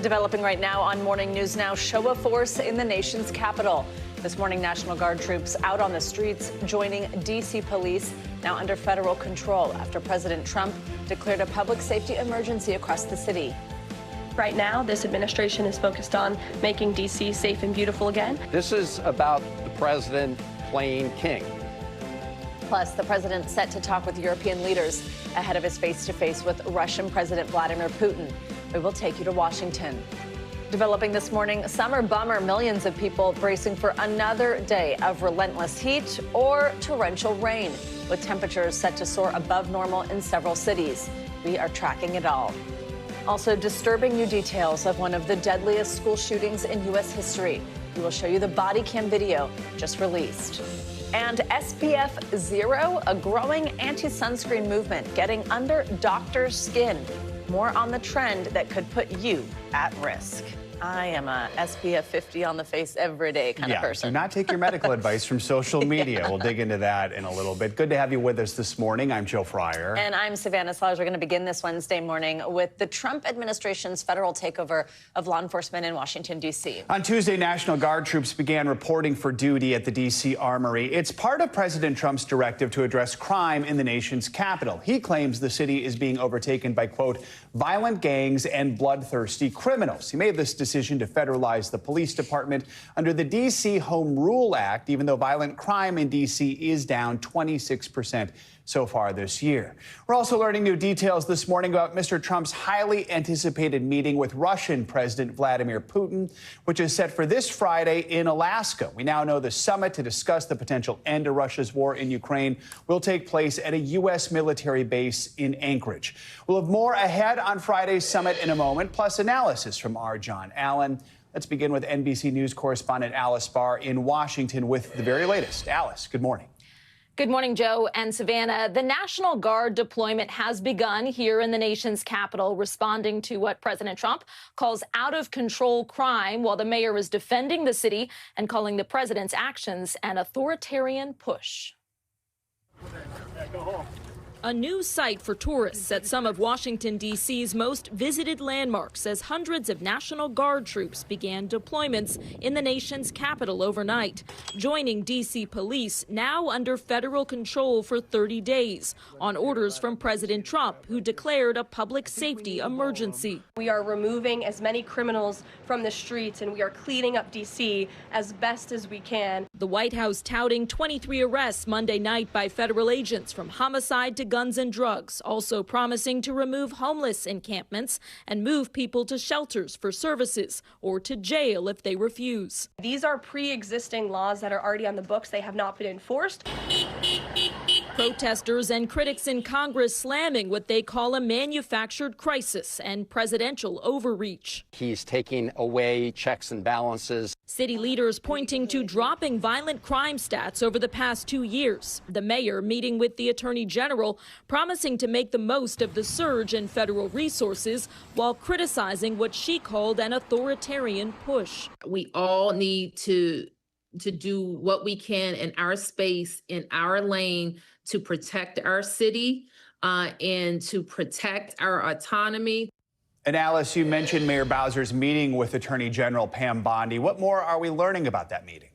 Developing right now on Morning News Now, show of force in the nation's capital. This morning, National Guard troops out on the streets joining D.C. police, now under federal control after President Trump declared a public safety emergency across the city. Right now, this administration is focused on making D.C. safe and beautiful again. This is about the president playing king. Plus, the president set to talk with European leaders ahead of his face-to-face with Russian President Vladimir Putin. We will take you to Washington. Developing this morning, summer bummer, millions of people bracing for another day of relentless heat or torrential rain, with temperatures set to soar above normal in several cities. We are tracking it all. Also, disturbing new details of one of the deadliest school shootings in U.S. history. We will show you the body cam video just released. And SPF 0, a growing anti-sunscreen movement getting under doctors' skin. More on the trend that could put you at risk. I am a SPF 50 on the face every day kind of person. Do not take your medical advice from social media. We'll dig into that in a little bit. Good to have you with us this morning. I'm Joe Fryer. And I'm Savannah Slaughter. We're going to begin this Wednesday morning with the Trump administration's federal takeover of law enforcement in Washington, D.C. On Tuesday, National Guard troops began reporting for duty at the D.C. Armory. It's part of President Trump's directive to address crime in the nation's capital. He claims the city is being overtaken by, quote, violent gangs and bloodthirsty criminals. He made this decision to federalize the police department under the D.C. Home Rule Act, even though violent crime in D.C. is down 26% so far this year. We're also learning new details this morning about Mr. Trump's highly anticipated meeting with Russian President Vladimir Putin, which is set for this Friday in Alaska. We now know the summit to discuss the potential end to Russia's war in Ukraine will take place at a U.S. military base in Anchorage. We'll have more ahead on Friday's summit in a moment, plus analysis from our John Allen. Let's begin with NBC News correspondent Alice Barr in Washington with the very latest. Alice, good morning. Good morning, Joe and Savannah. The National Guard deployment has begun here in the nation's capital, responding to what President Trump calls out-of-control crime, while the mayor is defending the city and calling the president's actions an authoritarian push. A new sight for tourists at some of Washington, D.C.'s most visited landmarks as hundreds of National Guard troops began deployments in the nation's capital overnight, joining D.C. police now under federal control for 30 days on orders from President Trump, who declared a public safety emergency. We are removing as many criminals from the streets, and we are cleaning up D.C. as best as we can. The White House touting 23 arrests Monday night by federal agents, from homicide to guns and drugs, also promising to remove homeless encampments and move people to shelters for services or to jail if they refuse. These are pre-existing laws that are already on the books. They have not been enforced. Protesters and critics in Congress slamming what they call a manufactured crisis and presidential overreach. He's taking away checks and balances. City leaders pointing to dropping violent crime stats over the past 2 years. The mayor meeting with the attorney general, promising to make the most of the surge in federal resources while criticizing what she called an authoritarian push. We all need to do what we can in our space, in our lane, to protect our city and to protect our autonomy. And Alice, you mentioned Mayor Bowser's meeting with Attorney General Pam Bondi. What more are we learning about that meeting?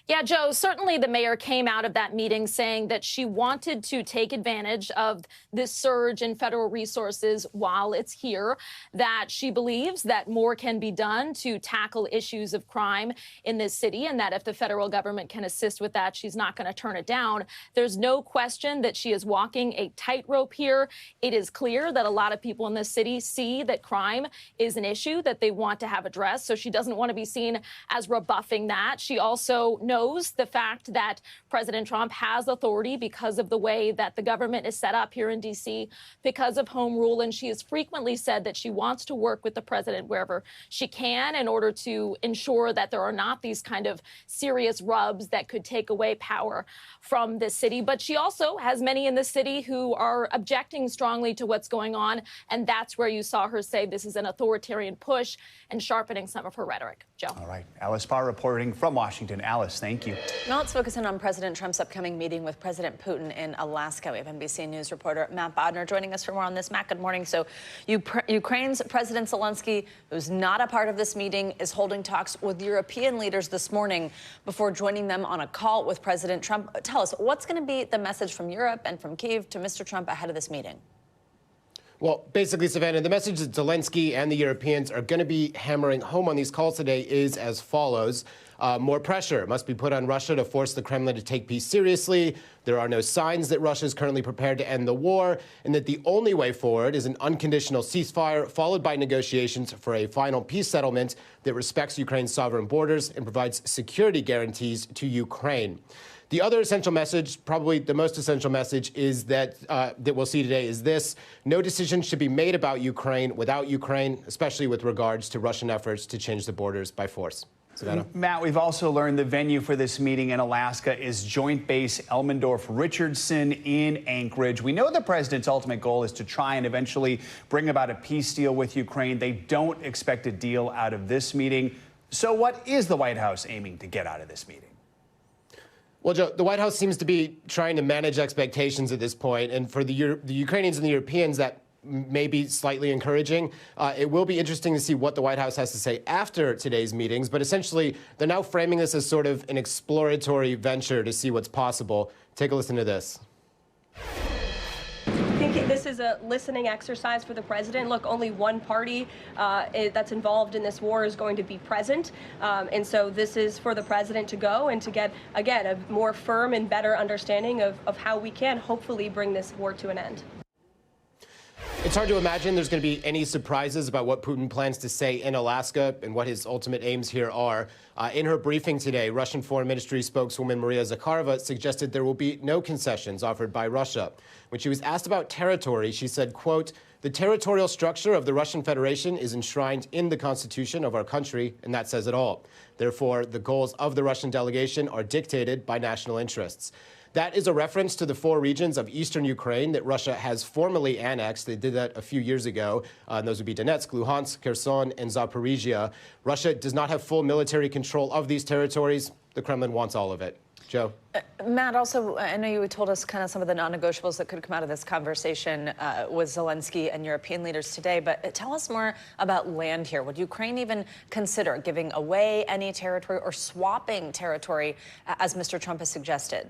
Yeah, Joe, certainly the mayor came out of that meeting saying that she wanted to take advantage of this surge in federal resources while it's here, that she believes that more can be done to tackle issues of crime in this city, and that if the federal government can assist with that, she's not going to turn it down. There's no question that she is walking a tightrope here. It is clear that a lot of people in this city see that crime is an issue that they want to have addressed, so she doesn't want to be seen as rebuffing that. She also knows the fact that President Trump has authority because of the way that the government is set up here in D.C., because of home rule, and she has frequently said that she wants to work with the president wherever she can in order to ensure that there are not these kind of serious rubs that could take away power from this city. But she also has many in the city who are objecting strongly to what's going on, and that's where you saw her say this is an authoritarian push and sharpening some of her rhetoric. Joe. All right. Alice Barr reporting from Washington. Alice, thank you. Thank you. Now let's focus in on President Trump's upcoming meeting with President Putin in Alaska. We have NBC News reporter Matt Bodner joining us for more on this. Matt, good morning. So Ukraine's President Zelensky, who's not a part of this meeting, is holding talks with European leaders this morning before joining them on a call with President Trump. Tell us, what's going to be the message from Europe and from Kyiv to Mr. Trump ahead of this meeting? Well, basically, Savannah, the message that Zelensky and the Europeans are going to be hammering home on these calls today is as follows. More pressure must be put on Russia to force the Kremlin to take peace seriously. There are no signs that Russia is currently prepared to end the war, and that the only way forward is an unconditional ceasefire followed by negotiations for a final peace settlement that respects Ukraine's sovereign borders and provides security guarantees to Ukraine. The other essential message, probably the most essential message, is that we'll see today is this: no decision should be made about Ukraine without Ukraine, especially with regards to Russian efforts to change the borders by force. Savannah? Matt, we've also learned the venue for this meeting in Alaska is Joint Base Elmendorf-Richardson in Anchorage. We know the president's ultimate goal is to try and eventually bring about a peace deal with Ukraine. They don't expect a deal out of this meeting. So what is the White House aiming to get out of this meeting? Well, Joe, the White House seems to be trying to manage expectations at this point, and for the Ukrainians and the Europeans, that may be slightly encouraging. It will be interesting to see what the White House has to say after today's meetings, but essentially, they're now framing this as sort of an exploratory venture to see what's possible. Take a listen to this. I think this is a listening exercise for the president. Look, only one party that's involved in this war is going to be present. And so this is for the president to go and to get, again, a more firm and better understanding of how we can hopefully bring this war to an end. It's hard to imagine there's going to be any surprises about what Putin plans to say in Alaska and what his ultimate aims here are. In her briefing today, Russian Foreign Ministry spokeswoman Maria Zakharova suggested there will be no concessions offered by Russia. When she was asked about territory, she said, quote, "The territorial structure of the Russian Federation is enshrined in the constitution of our country, and that says it all. Therefore, the goals of the Russian delegation are dictated by national interests." That is a reference to the 4 regions of eastern Ukraine that Russia has formally annexed. They did that a few years ago. And those would be Donetsk, Luhansk, Kherson, and Zaporizhia. Russia does not have full military control of these territories. The Kremlin wants all of it. Joe? Matt, also, I know you told us kind of some of the non-negotiables that could come out of this conversation with Zelensky and European leaders today, but tell us more about land here. Would Ukraine even consider giving away any territory or swapping territory, as Mr. Trump has suggested?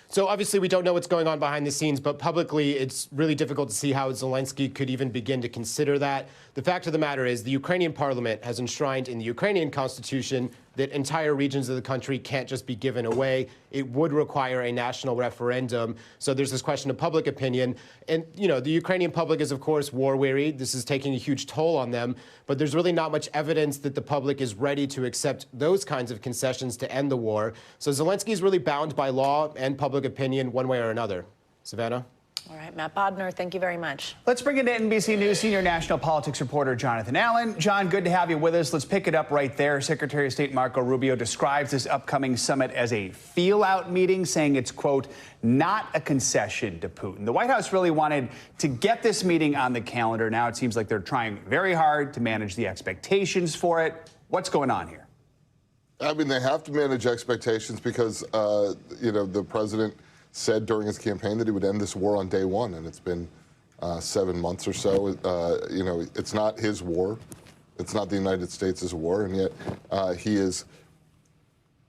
So obviously we don't know what's going on behind the scenes, but publicly it's really difficult to see how Zelensky could even begin to consider that. The fact of the matter is the Ukrainian parliament has enshrined in the Ukrainian constitution that entire regions of the country can't just be given away. It would require a national referendum. So there's this question of public opinion. And, you know, the Ukrainian public is, of course, war-weary. This is taking a huge toll on them. But there's really not much evidence that the public is ready to accept those kinds of concessions to end the war. So Zelensky is really bound by law and public opinion one way or another. Savannah? All right, Matt Bodner, thank you very much. Let's bring in to NBC News senior national politics reporter Jonathan Allen. John, good to have you with us. Let's pick it up right there. Secretary of State Marco Rubio describes this upcoming summit as a feel-out meeting, saying it's, quote, not a concession to Putin. The White House really wanted to get this meeting on the calendar. Now it seems like they're trying very hard to manage the expectations for it. What's going on here? I mean, they have to manage expectations because, you know, the president said during his campaign that he would end this war on day one, and it's been 7 months or so. You know, it's not his war. It's not the United States' war, and yet he is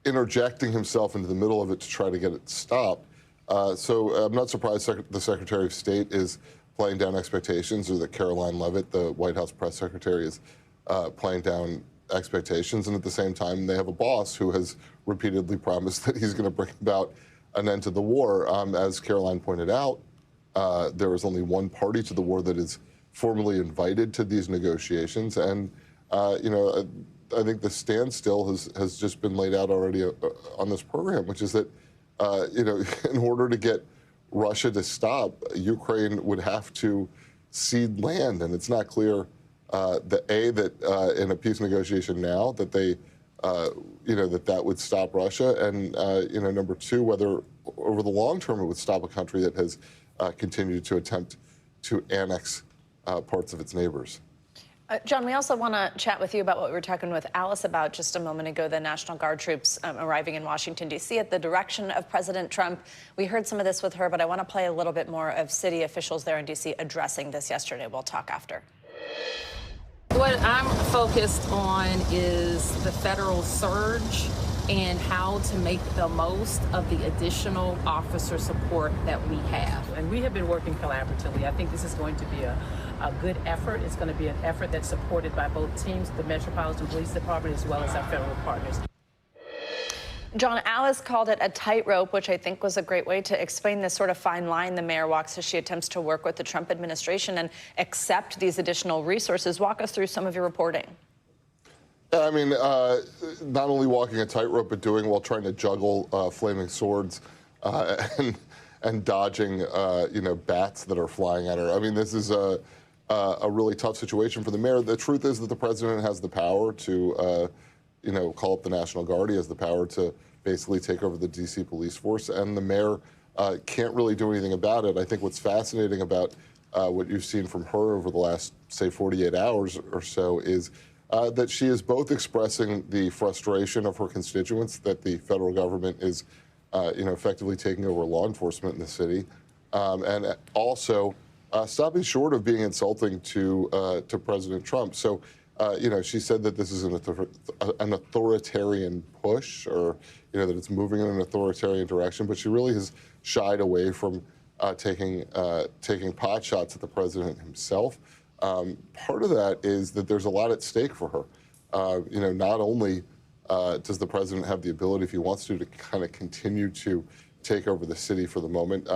interjecting himself into the middle of it to try to get it stopped. So I'm not surprised the Secretary of State is playing down expectations, or that Caroline Leavitt, the White House press secretary, is playing down expectations. And at the same time, they have a boss who has repeatedly promised that he's going to bring about an end to the war. As Caroline pointed out, there is only one party to the war that is formally invited to these negotiations. And, you know, I think the standstill has just been laid out already on this program, which is that, you know, in order to get Russia to stop, Ukraine would have to cede land. And it's not clear that in a peace negotiation now that they you know, that would stop Russia, and you know, number two, whether over the long term it would stop a country that has continued to attempt to annex parts of its neighbors. John, we also want to chat with you about what we were talking with Alice about just a moment ago, the National Guard troops arriving in Washington, D.C. at the direction of President Trump. We heard some of this with her, but I want to play a little bit more of city officials there in D.C. addressing this yesterday. We'll talk after. What I'm focused on is the federal surge and how to make the most of the additional officer support that we have. And we have been working collaboratively. I think this is going to be a good effort. It's going to be an effort that's supported by both teams, the Metropolitan Police Department, as well as our federal partners. John, Alice called it a tightrope, which I think was a great way to explain this sort of fine line the mayor walks as she attempts to work with the Trump administration and accept these additional resources. Walk us through some of your reporting. I mean, not only walking a tightrope, but doing while trying to juggle flaming swords and dodging, bats that are flying at her. I mean, this is a really tough situation for the mayor. The truth is that the president has the power to, call up the National Guard. He has the power to basically take over the D.C. police force, and the mayor can't really do anything about it. I think what's fascinating about what you've seen from her over the last, say, 48 hours or so is that she is both expressing the frustration of her constituents that the federal government is, effectively taking over law enforcement in the city, and also stopping short of being insulting to President Trump. So, she said that this is an authoritarian push, or that it's moving in an authoritarian direction. But she really has shied away from taking pot shots at the president himself. Part of that is that there's a lot at stake for her. Not only does the president have the ability, if he wants to kind of continue to take over the city for the moment,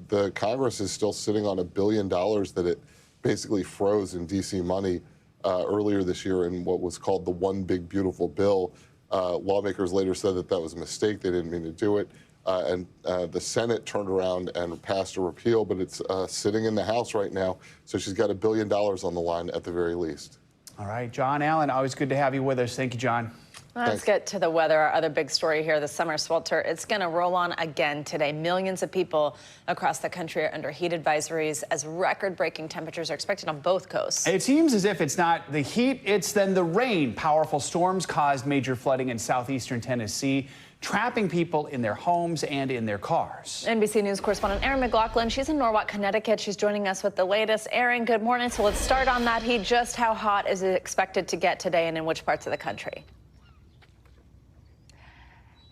the Congress is still sitting on $1 billion that it basically froze in D.C. money earlier this year in what was called the One Big Beautiful Bill. Lawmakers later said that that was a mistake. They didn't mean to do it. And the Senate turned around and passed a repeal, but it's sitting in the House right now. So she's got $1 billion on the line at the very least. All right, John Allen, always good to have you with us. Thank you, John. Let's get to the weather. Our other big story here, the summer swelter. It's going to roll on again today. Millions of people across the country are under heat advisories as record-breaking temperatures are expected on both coasts. It seems as if it's not the heat, it's then the rain. Powerful storms caused major flooding in southeastern Tennessee, trapping people in their homes and in their cars. NBC News correspondent Erin McLaughlin, she's in Norwalk, Connecticut. She's joining us with the latest. Erin, good morning. So let's start on that heat. Just how hot is it expected to get today, and in which parts of the country?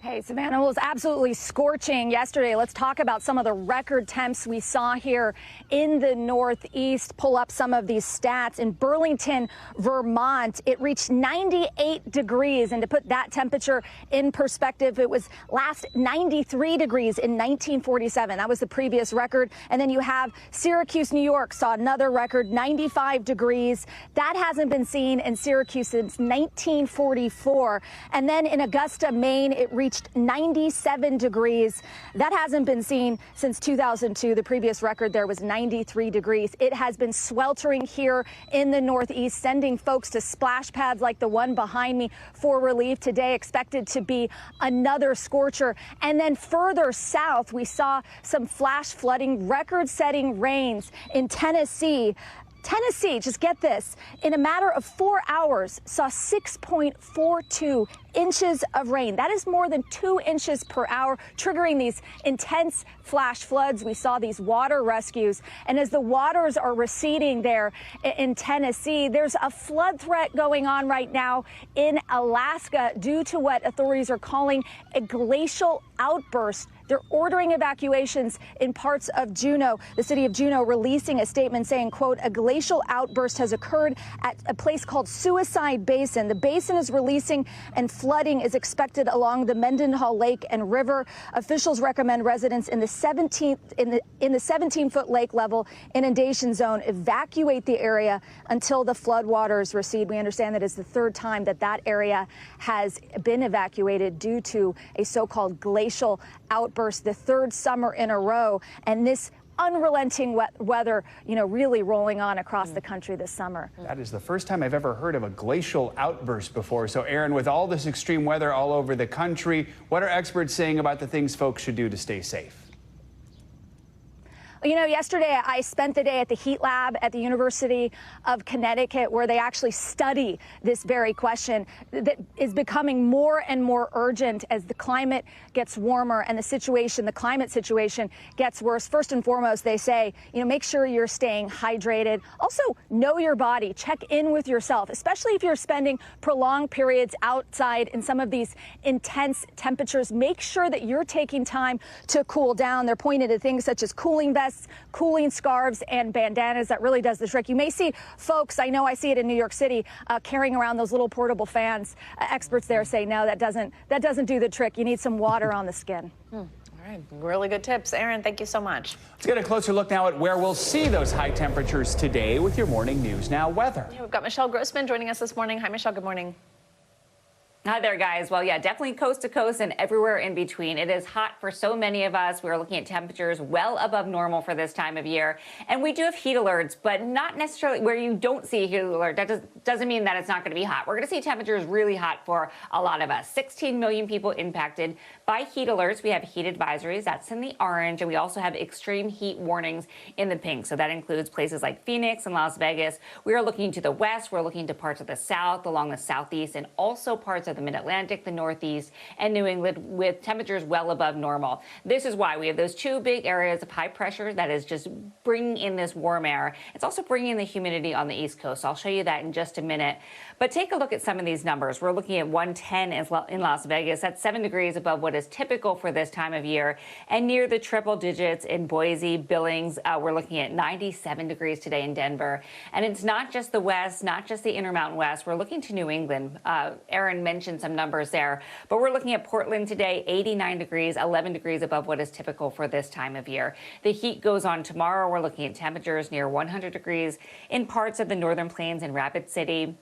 Hey, Savannah, it was absolutely scorching yesterday. Let's talk about some of the record temps we saw here in the Northeast. Pull up some of these stats. In Burlington, Vermont, it reached 98 degrees. And to put that temperature in perspective, it was last 93 degrees in 1947. That was the previous record. And then you have Syracuse, New York, saw another record, 95 degrees. That hasn't been seen in Syracuse since 1944. And then in Augusta, Maine, it reached 97 degrees. That hasn't been seen since 2002. The previous record there was 93 degrees. It has been sweltering here in the Northeast, sending folks to splash pads like the one behind me for relief. Today expected to be another scorcher. And then further south, we saw some flash flooding, record-setting rains in Tennessee. Tennessee, just get this, in a matter of 4 hours, saw 6.42 inches of rain. That is more than 2 inches per hour, triggering these intense flash floods. We saw these water rescues. And as the waters are receding there in Tennessee, there's a flood threat going on right now in Alaska due to what authorities are calling a glacial outburst. They're ordering evacuations in parts of Juneau. The city of Juneau releasing a statement saying, quote, a glacial outburst has occurred at a place called Suicide Basin. The basin is releasing and flooding is expected along the Mendenhall Lake and River. Officials recommend residents in the 17-foot lake level inundation zone evacuate the area until the floodwaters recede. We understand that it's the third time that that area has been evacuated due to a so-called glacial outburst, the third summer in a row. And this unrelenting weather, really rolling on across the country this summer. That is the first time I've ever heard of a glacial outburst before. So, Erin, with all this extreme weather all over the country, what are experts saying about the things folks should do to stay safe? You know, yesterday I spent the day at the heat lab at the University of Connecticut, where they actually study this very question that is becoming more and more urgent as the climate gets warmer and the climate situation gets worse. First and foremost, they say, you know, make sure you're staying hydrated. Also, know your body. Check in with yourself, especially if you're spending prolonged periods outside in some of these intense temperatures. Make sure that you're taking time to cool down. They're pointing to things such as cooling vests, cooling scarves, and bandanas. That really does the trick. You may see folks, I know I see it in New York City, carrying around those little portable fans. Experts there say, no, that doesn't do the trick. You need some water on the skin. All right, really good tips. Aaron, thank you so much. Let's get a closer look now at where we'll see those high temperatures today with your morning News Now weather. Yeah, we've got Michelle Grossman joining us this morning. Hi, Michelle. Good morning. Hi there, guys. Well, yeah, definitely coast to coast and everywhere in between. It is hot for so many of us. We're looking at temperatures well above normal for this time of year. And we do have heat alerts, but not necessarily where you don't see a heat alert. That doesn't mean that it's not going to be hot. We're going to see temperatures really hot for a lot of us. 16 million people impacted by heat alerts. We have heat advisories. That's in the orange. And we also have extreme heat warnings in the pink. So that includes places like Phoenix and Las Vegas. We are looking to the west. We're looking to parts of the south, along the southeast, and also parts of the mid-Atlantic, the Northeast, and New England with temperatures well above normal. This is why we have those two big areas of high pressure that is just bringing in this warm air. It's also bringing in the humidity on the East Coast. I'll show you that in just a minute. But take a look at some of these numbers. We're looking at 110 in Las Vegas. That's 7 degrees above what is typical for this time of year. And near the triple digits in Boise, Billings, we're looking at 97 degrees today in Denver. And it's not just the West, not just the Intermountain West. We're looking to New England. Aaron mentioned some numbers there, but we're looking at Portland today, 89 degrees, 11 degrees above what is typical for this time of year. The heat goes on tomorrow. We're looking at temperatures near 100 degrees in parts of the Northern Plains and Rapid City.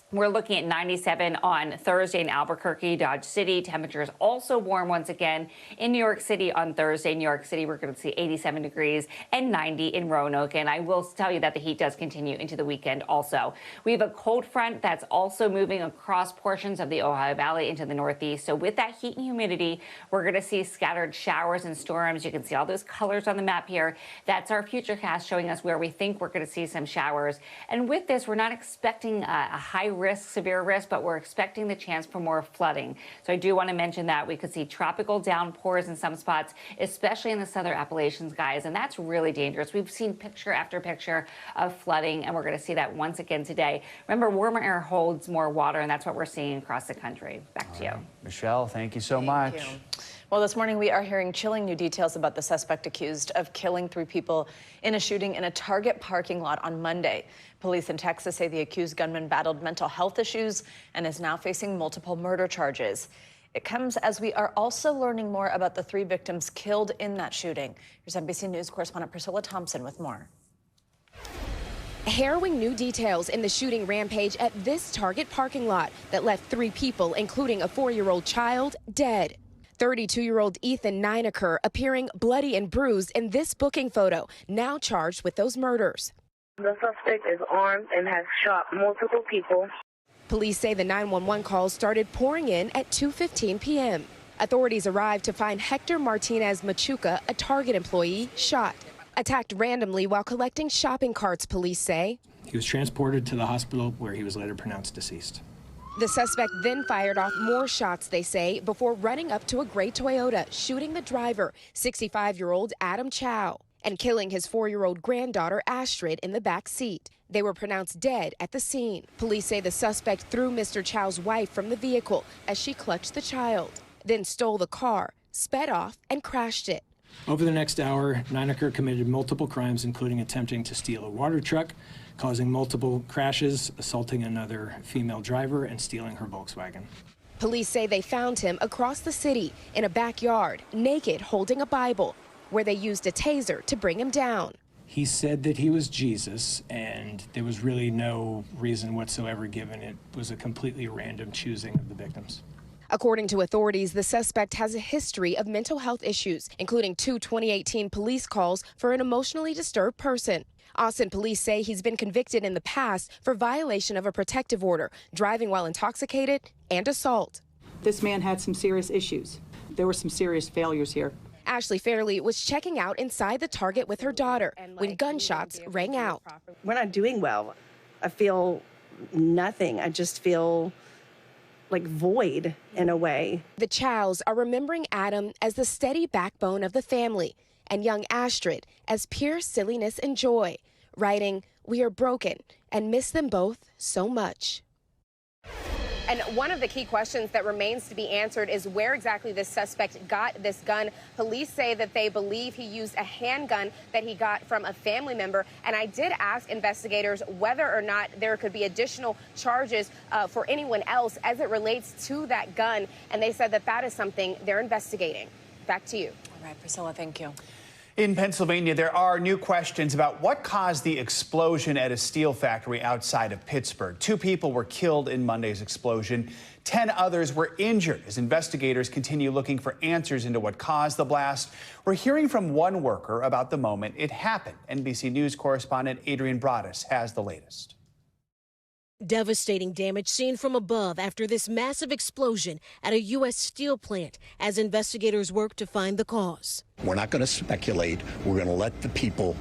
We're looking at 97 on Thursday in Albuquerque, Dodge City. Temperatures also warm once again in New York City on Thursday. New York City, we're going to see 87 degrees and 90 in Roanoke. And I will tell you that the heat does continue into the weekend also. We have a cold front that's also moving across portions of the Ohio Valley into the Northeast. So with that heat and humidity, we're going to see scattered showers and storms. You can see all those colors on the map here. That's our futurecast showing us where we think we're going to see some showers. And with this, we're not expecting a high risk, severe risk, but we're expecting the chance for more flooding. So I do want to mention that we could see tropical downpours in some spots, especially in the southern Appalachians, guys, and that's really dangerous. We've seen picture after picture of flooding, and we're going to see that once again today. Remember, warmer air holds more water, and that's what we're seeing across the country. Back to you. Michelle, thank you so much. Thank you. Well, this morning we are hearing chilling new details about the suspect accused of killing 3 people in a shooting in a Target parking lot on Monday. Police in Texas say the accused gunman battled mental health issues and is now facing multiple murder charges. It comes as we are also learning more about the 3 victims killed in that shooting. Here's NBC News correspondent Priscilla Thompson with more. Harrowing new details in the shooting rampage at this Target parking lot that left 3 people, including a 4-year-old child, dead. 32-year-old Ethan Nineker appearing bloody and bruised in this booking photo, now charged with those murders. The suspect is armed and has shot multiple people. Police say the 911 calls started pouring in at 2:15 p.m. Authorities arrived to find Hector Martinez Machuca, a Target employee, shot. Attacked randomly while collecting shopping carts, police say. He was transported to the hospital where he was later pronounced deceased. The suspect then fired off more shots, they say, before running up to a gray Toyota, shooting the driver, 65-year-old Adam Chow, and killing his 4-year-old granddaughter Astrid in the back seat. They were pronounced dead at the scene. Police say the suspect threw Mr. Chow's wife from the vehicle as she clutched the child, then stole the car, sped off, and crashed it. Over the next hour, Nineker committed multiple crimes, including attempting to steal a water truck, causing multiple crashes, assaulting another female driver, and stealing her Volkswagen. Police say they found him across the city in a backyard, naked, holding a Bible, where they used a taser to bring him down. He said that he was Jesus, and there was really no reason whatsoever given. It was a completely random choosing of the victims. According to authorities, the suspect has a history of mental health issues, including 2 2018 police calls for an emotionally disturbed person. Austin police say he's been convicted in the past for violation of a protective order, driving while intoxicated, and assault. This man had some serious issues. There were some serious failures here. Ashley Fairley was checking out inside the Target with her daughter when gunshots rang out. We're not doing well. I feel nothing. I just feel like void in a way. The Chows are remembering Adam as the steady backbone of the family and young Astrid as pure silliness and joy, writing, "We are broken and miss them both so much." And one of the key questions that remains to be answered is where exactly this suspect got this gun. Police say that they believe he used a handgun that he got from a family member. And I did ask investigators whether or not there could be additional charges for anyone else as it relates to that gun. And they said that that is something they're investigating. Back to you. All right, Priscilla, thank you. In Pennsylvania, there are new questions about what caused the explosion at a steel factory outside of Pittsburgh. 2 people were killed in Monday's explosion. 10 others were injured as investigators continue looking for answers into what caused the blast. We're hearing from one worker about the moment it happened. NBC News correspondent Adrian Broaddus has the latest. Devastating damage seen from above after this massive explosion at a U.S. steel plant as investigators work to find the cause. We're not going to speculate. We're going to let the people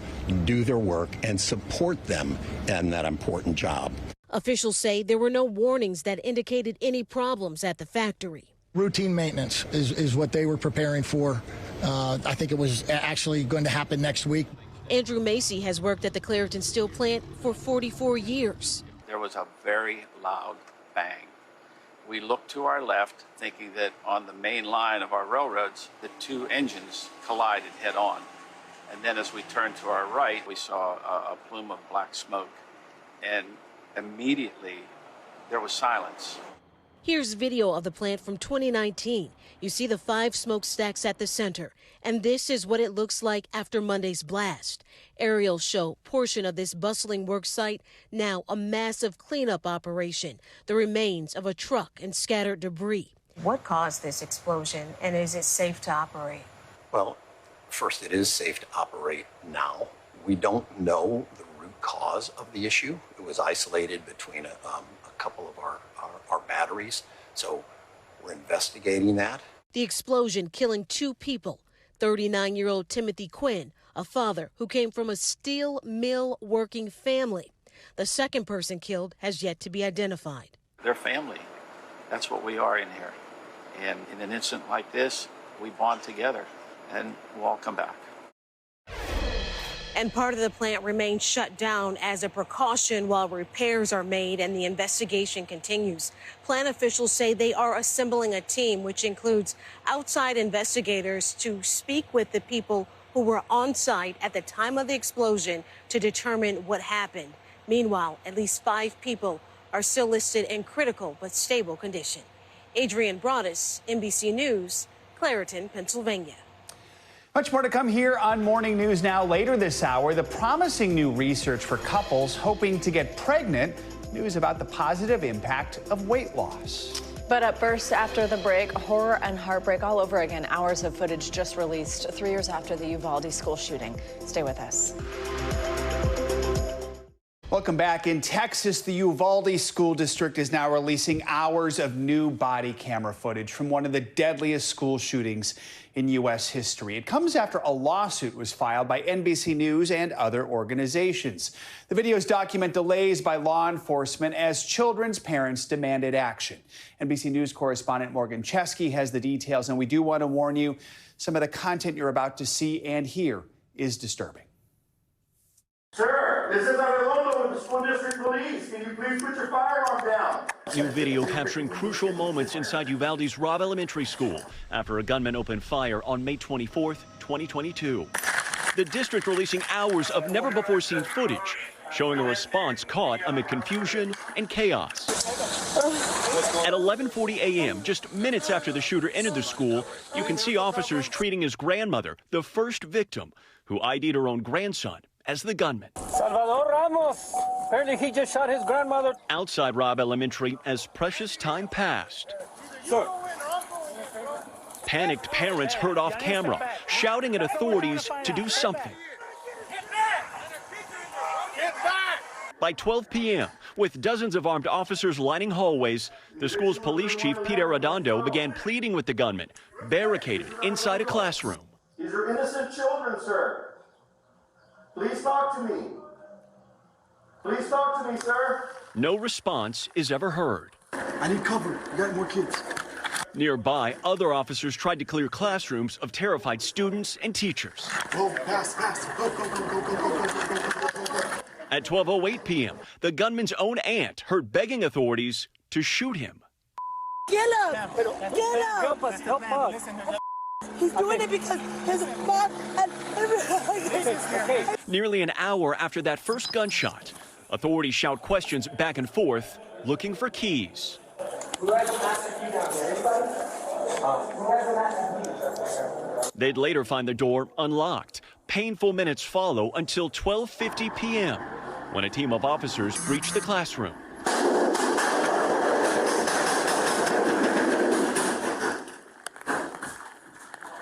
do their work and support them in that important job. Officials say there were no warnings that indicated any problems at the factory. Routine maintenance is what they were preparing for. I think it was actually going to happen next week. Andrew Macy has worked at the Clairton steel plant for 44 years. There was a very loud bang. We looked to our left, thinking that on the main line of our railroads, the 2 engines collided head on. And then as we turned to our right, we saw a plume of black smoke. And immediately, there was silence. Here's video of the plant from 2019. You see the 5 smokestacks at the center. And this is what it looks like after Monday's blast. Aerials show portion of this bustling work site, now a massive cleanup operation. The remains of a truck and scattered debris. What caused this explosion, and is it safe to operate? Well, first, it is safe to operate now. We don't know the root cause of the issue. It was isolated between a couple of our batteries, so we're investigating that. The explosion killing 2 people. 39-year-old Timothy Quinn, a father who came from a steel mill working family. The second person killed has yet to be identified. They're family. That's what we are in here. And in an incident like this, we bond together and we'll all come back. And part of the plant remains shut down as a precaution while repairs are made and the investigation continues. Plant officials say they are assembling a team, which includes outside investigators, to speak with the people who were on site at the time of the explosion to determine what happened. Meanwhile, at least 5 people are still listed in critical but stable condition. Adrian Broaddus, NBC News, Clairton, Pennsylvania. Much more to come here on Morning News Now. Later this hour, the promising new research for couples hoping to get pregnant. News about the positive impact of weight loss. But up first, after the break, horror and heartbreak all over again. Hours of footage just released 3 years after the Uvalde school shooting. Stay with us. Welcome back. In Texas, the Uvalde School District is now releasing hours of new body camera footage from one of the deadliest school shootings in U.S. history. It comes after a lawsuit was filed by NBC News and other organizations. The videos document delays by law enforcement as children's parents demanded action. NBC News correspondent Morgan Chesky has the details, and we do want to warn you, some of the content you're about to see and hear is disturbing. Sir, this is Uvalde with the school district police. Can you please put your firearm down? New video capturing crucial moments inside Uvalde's Robb Elementary School after a gunman opened fire on May 24th, 2022. The district releasing hours of never-before-seen footage showing a response caught amid confusion and chaos. At 11:40 a.m., just minutes after the shooter entered the school, you can see officers treating his grandmother, the first victim, who ID'd her own grandson as the gunman. Salvador Ramos. Apparently he just shot his grandmother. Outside Robb Elementary, as precious time passed. Sir. Panicked parents heard off camera, shouting at authorities to do something. By 12 p.m., with dozens of armed officers lining hallways, the school's police chief, Pete Arredondo, began pleading with the gunman, barricaded inside a classroom. These are innocent children, sir. Please talk to me. Please talk to me, sir. No response is ever heard. I need cover. I got more kids. Nearby, other officers tried to clear classrooms of terrified students and teachers. Go, pass. Go, go, go, go, go, go, go, go, go, go. At 12:08 p.m., the gunman's own aunt heard begging authorities to shoot him. Get him! Get him! Help us, help us. He's doing it because his mom and everything. Nearly an hour after that first gunshot, authorities shout questions back and forth, looking for keys. Who has the master key down there? Anybody? Who has the master key? They'd later find the door unlocked. Painful minutes follow until 12:50 p.m. when a team of officers breached the classroom.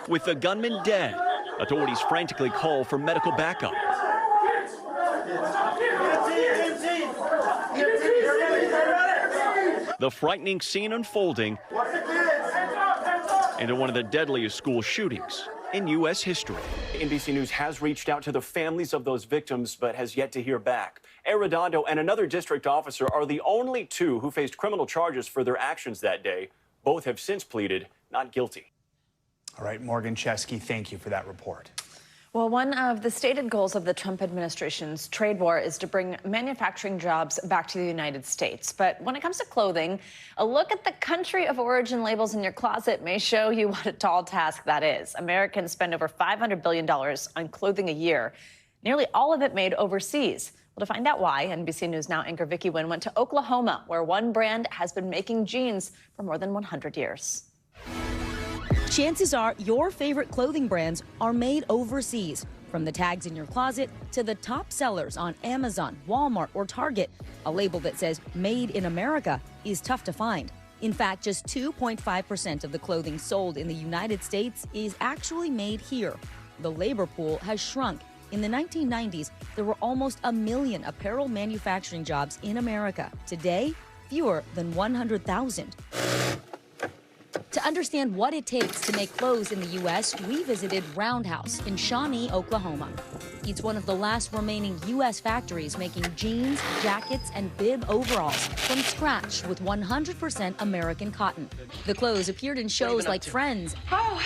With the gunman dead, authorities frantically call for medical backup. The frightening scene unfolding into one of the deadliest school shootings in U.S. history. NBC News has reached out to the families of those victims, but has yet to hear back. Arredondo and another district officer are the only two who faced criminal charges for their actions that day. Both have since pleaded not guilty. All right, Morgan Chesky, thank you for that report. Well, one of the stated goals of the Trump administration's trade war is to bring manufacturing jobs back to the United States. But when it comes to clothing, a look at the country of origin labels in your closet may show you what a tall task that is. Americans spend over $500 billion on clothing a year, nearly all of it made overseas. Well, to find out why, NBC News Now anchor Vicki Nguyen went to Oklahoma, where one brand has been making jeans for more than 100 years. Chances are your favorite clothing brands are made overseas. From the tags in your closet to the top sellers on Amazon, Walmart, or Target, a label that says Made in America is tough to find. In fact, just 2.5% of the clothing sold in the United States is actually made here. The labor pool has shrunk. In the 1990s, there were almost 1 million apparel manufacturing jobs in America. Today, fewer than 100,000. To understand what it takes to make clothes in the U.S., we visited Roundhouse in Shawnee, Oklahoma. It's one of the last remaining U.S. factories making jeans, jackets, and bib overalls from scratch with 100% American cotton. The clothes appeared in shows like Friends. Oh,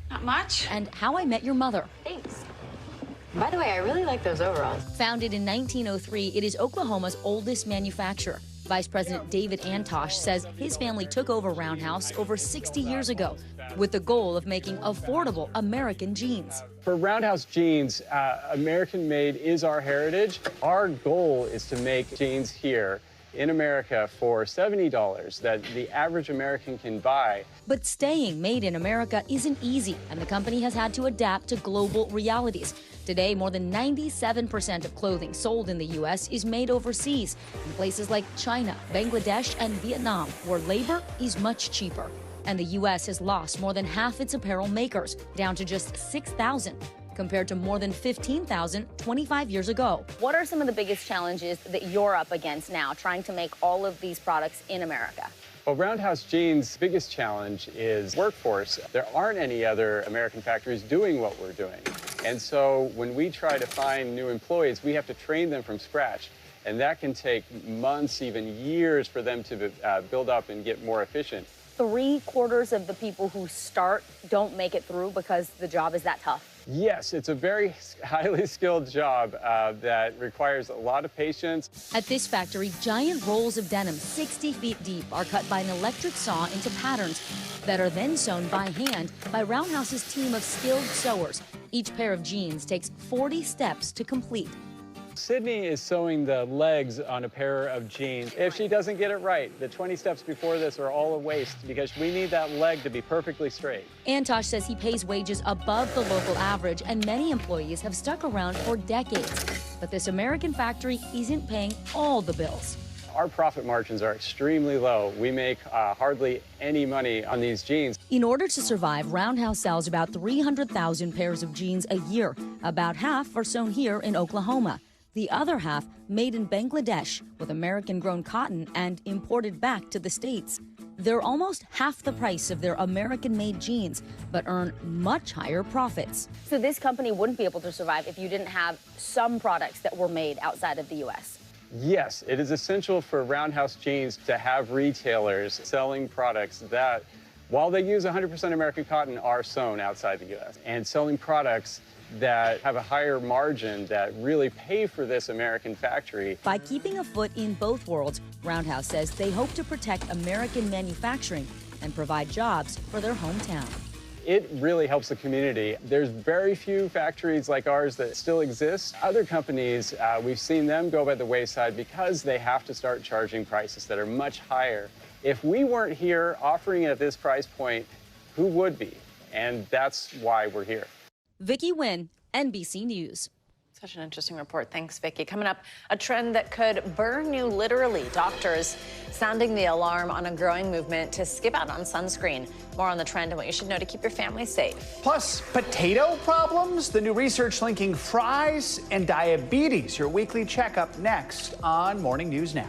not much. And How I Met Your Mother. Thanks. By the way, I really like those overalls. Founded in 1903, it is Oklahoma's oldest manufacturer. Vice President David Antosh says his family took over Roundhouse over 60 years ago with the goal of making affordable American jeans. For Roundhouse Jeans, American made is our heritage. Our goal is to make jeans here in America for $70 that the average American can buy. But staying made in America isn't easy, and the company has had to adapt to global realities. Today, more than 97% of clothing sold in the U.S. is made overseas, in places like China, Bangladesh, and Vietnam, where labor is much cheaper. And the U.S. has lost more than half its apparel makers, down to just 6,000, compared to more than 15,000 25 years ago. What are some of the biggest challenges that you're up against now, trying to make all of these products in America? Well, Roundhouse Jeans' biggest challenge is workforce. There aren't any other American factories doing what we're doing. And so when we try to find new employees, we have to train them from scratch. And that can take months, even years for them to build up and get more efficient. 3/4 of the people who start don't make it through because the job is that tough. Yes, it's a very highly skilled job that requires a lot of patience. At this factory, giant rolls of denim 60 feet deep are cut by an electric saw into patterns that are then sewn by hand by Roundhouse's team of skilled sewers. Each pair of jeans takes 40 steps to complete. Sydney is sewing the legs on a pair of jeans. If she doesn't get it right, the 20 steps before this are all a waste because we need that leg to be perfectly straight. Antosh says he pays wages above the local average, and many employees have stuck around for decades. But this American factory isn't paying all the bills. Our profit margins are extremely low. We make hardly any money on these jeans. In order to survive, Roundhouse sells about 300,000 pairs of jeans a year. About half are sewn here in Oklahoma. The other half made in Bangladesh with American-grown cotton and imported back to the States. They're almost half the price of their American-made jeans, but earn much higher profits. So this company wouldn't be able to survive if you didn't have some products that were made outside of the U.S. Yes, it is essential for Roundhouse Jeans to have retailers selling products that, while they use 100% American cotton, are sewn outside the U.S. and selling products that have a higher margin that really pay for this American factory. By keeping a foot in both worlds, Roundhouse says they hope to protect American manufacturing and provide jobs for their hometown. It really helps the community. There's very few factories like ours that still exist. Other companies, we've seen them go by the wayside because they have to start charging prices that are much higher. If we weren't here offering it at this price point, who would be? And that's why we're here. Vicki Nguyen, NBC News. Such an interesting report. Thanks, Vicki. Coming up, a trend that could burn you literally. Doctors sounding the alarm on a growing movement to skip out on sunscreen. More on the trend and what you should know to keep your family safe. Plus, potato problems, the new research linking fries and diabetes. Your weekly checkup next on Morning News Now.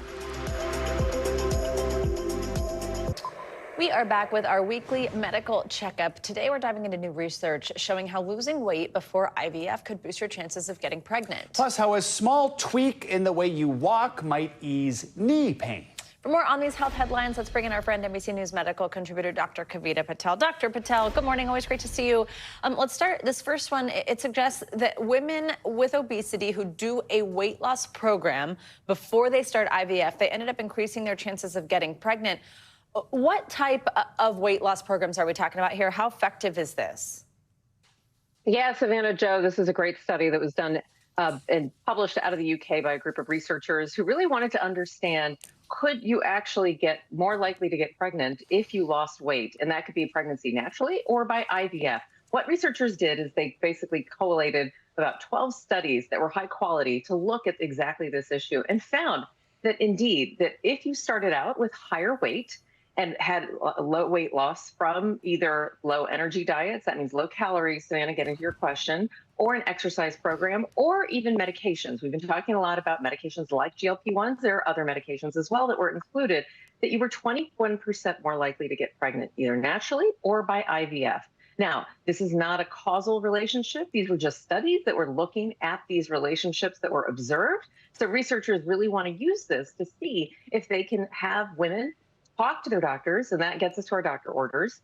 We are back with our weekly medical checkup. Today, we're diving into new research showing how losing weight before IVF could boost your chances of getting pregnant. Plus, how a small tweak in the way you walk might ease knee pain. For more on these health headlines, let's bring in our friend, NBC News medical contributor, Dr. Kavita Patel. Dr. Patel, good morning. Always great to see you. Let's start this first one. It suggests that women with obesity who do a weight loss program before they start IVF, they ended up increasing their chances of getting pregnant. What type of weight loss programs are we talking about here? How effective is this? Yeah, Savannah, Joe, this is a great study that was done and published out of the UK by a group of researchers who really wanted to understand, could you actually get more likely to get pregnant if you lost weight? And that could be pregnancy naturally or by IVF. What researchers did is they basically collated about 12 studies that were high quality to look at exactly this issue and found that indeed, that if you started out with higher weight, and had a low weight loss from either low energy diets, that means low calories, Savannah, getting to your question, or an exercise program, or even medications. We've been talking a lot about medications like GLP-1s. There are other medications as well that were included, that you were 21% more likely to get pregnant, either naturally or by IVF. Now, this is not a causal relationship. These were just studies that were looking at these relationships that were observed. So researchers really want to use this to see if they can have women talk to their doctors, and that gets us to our doctor orders.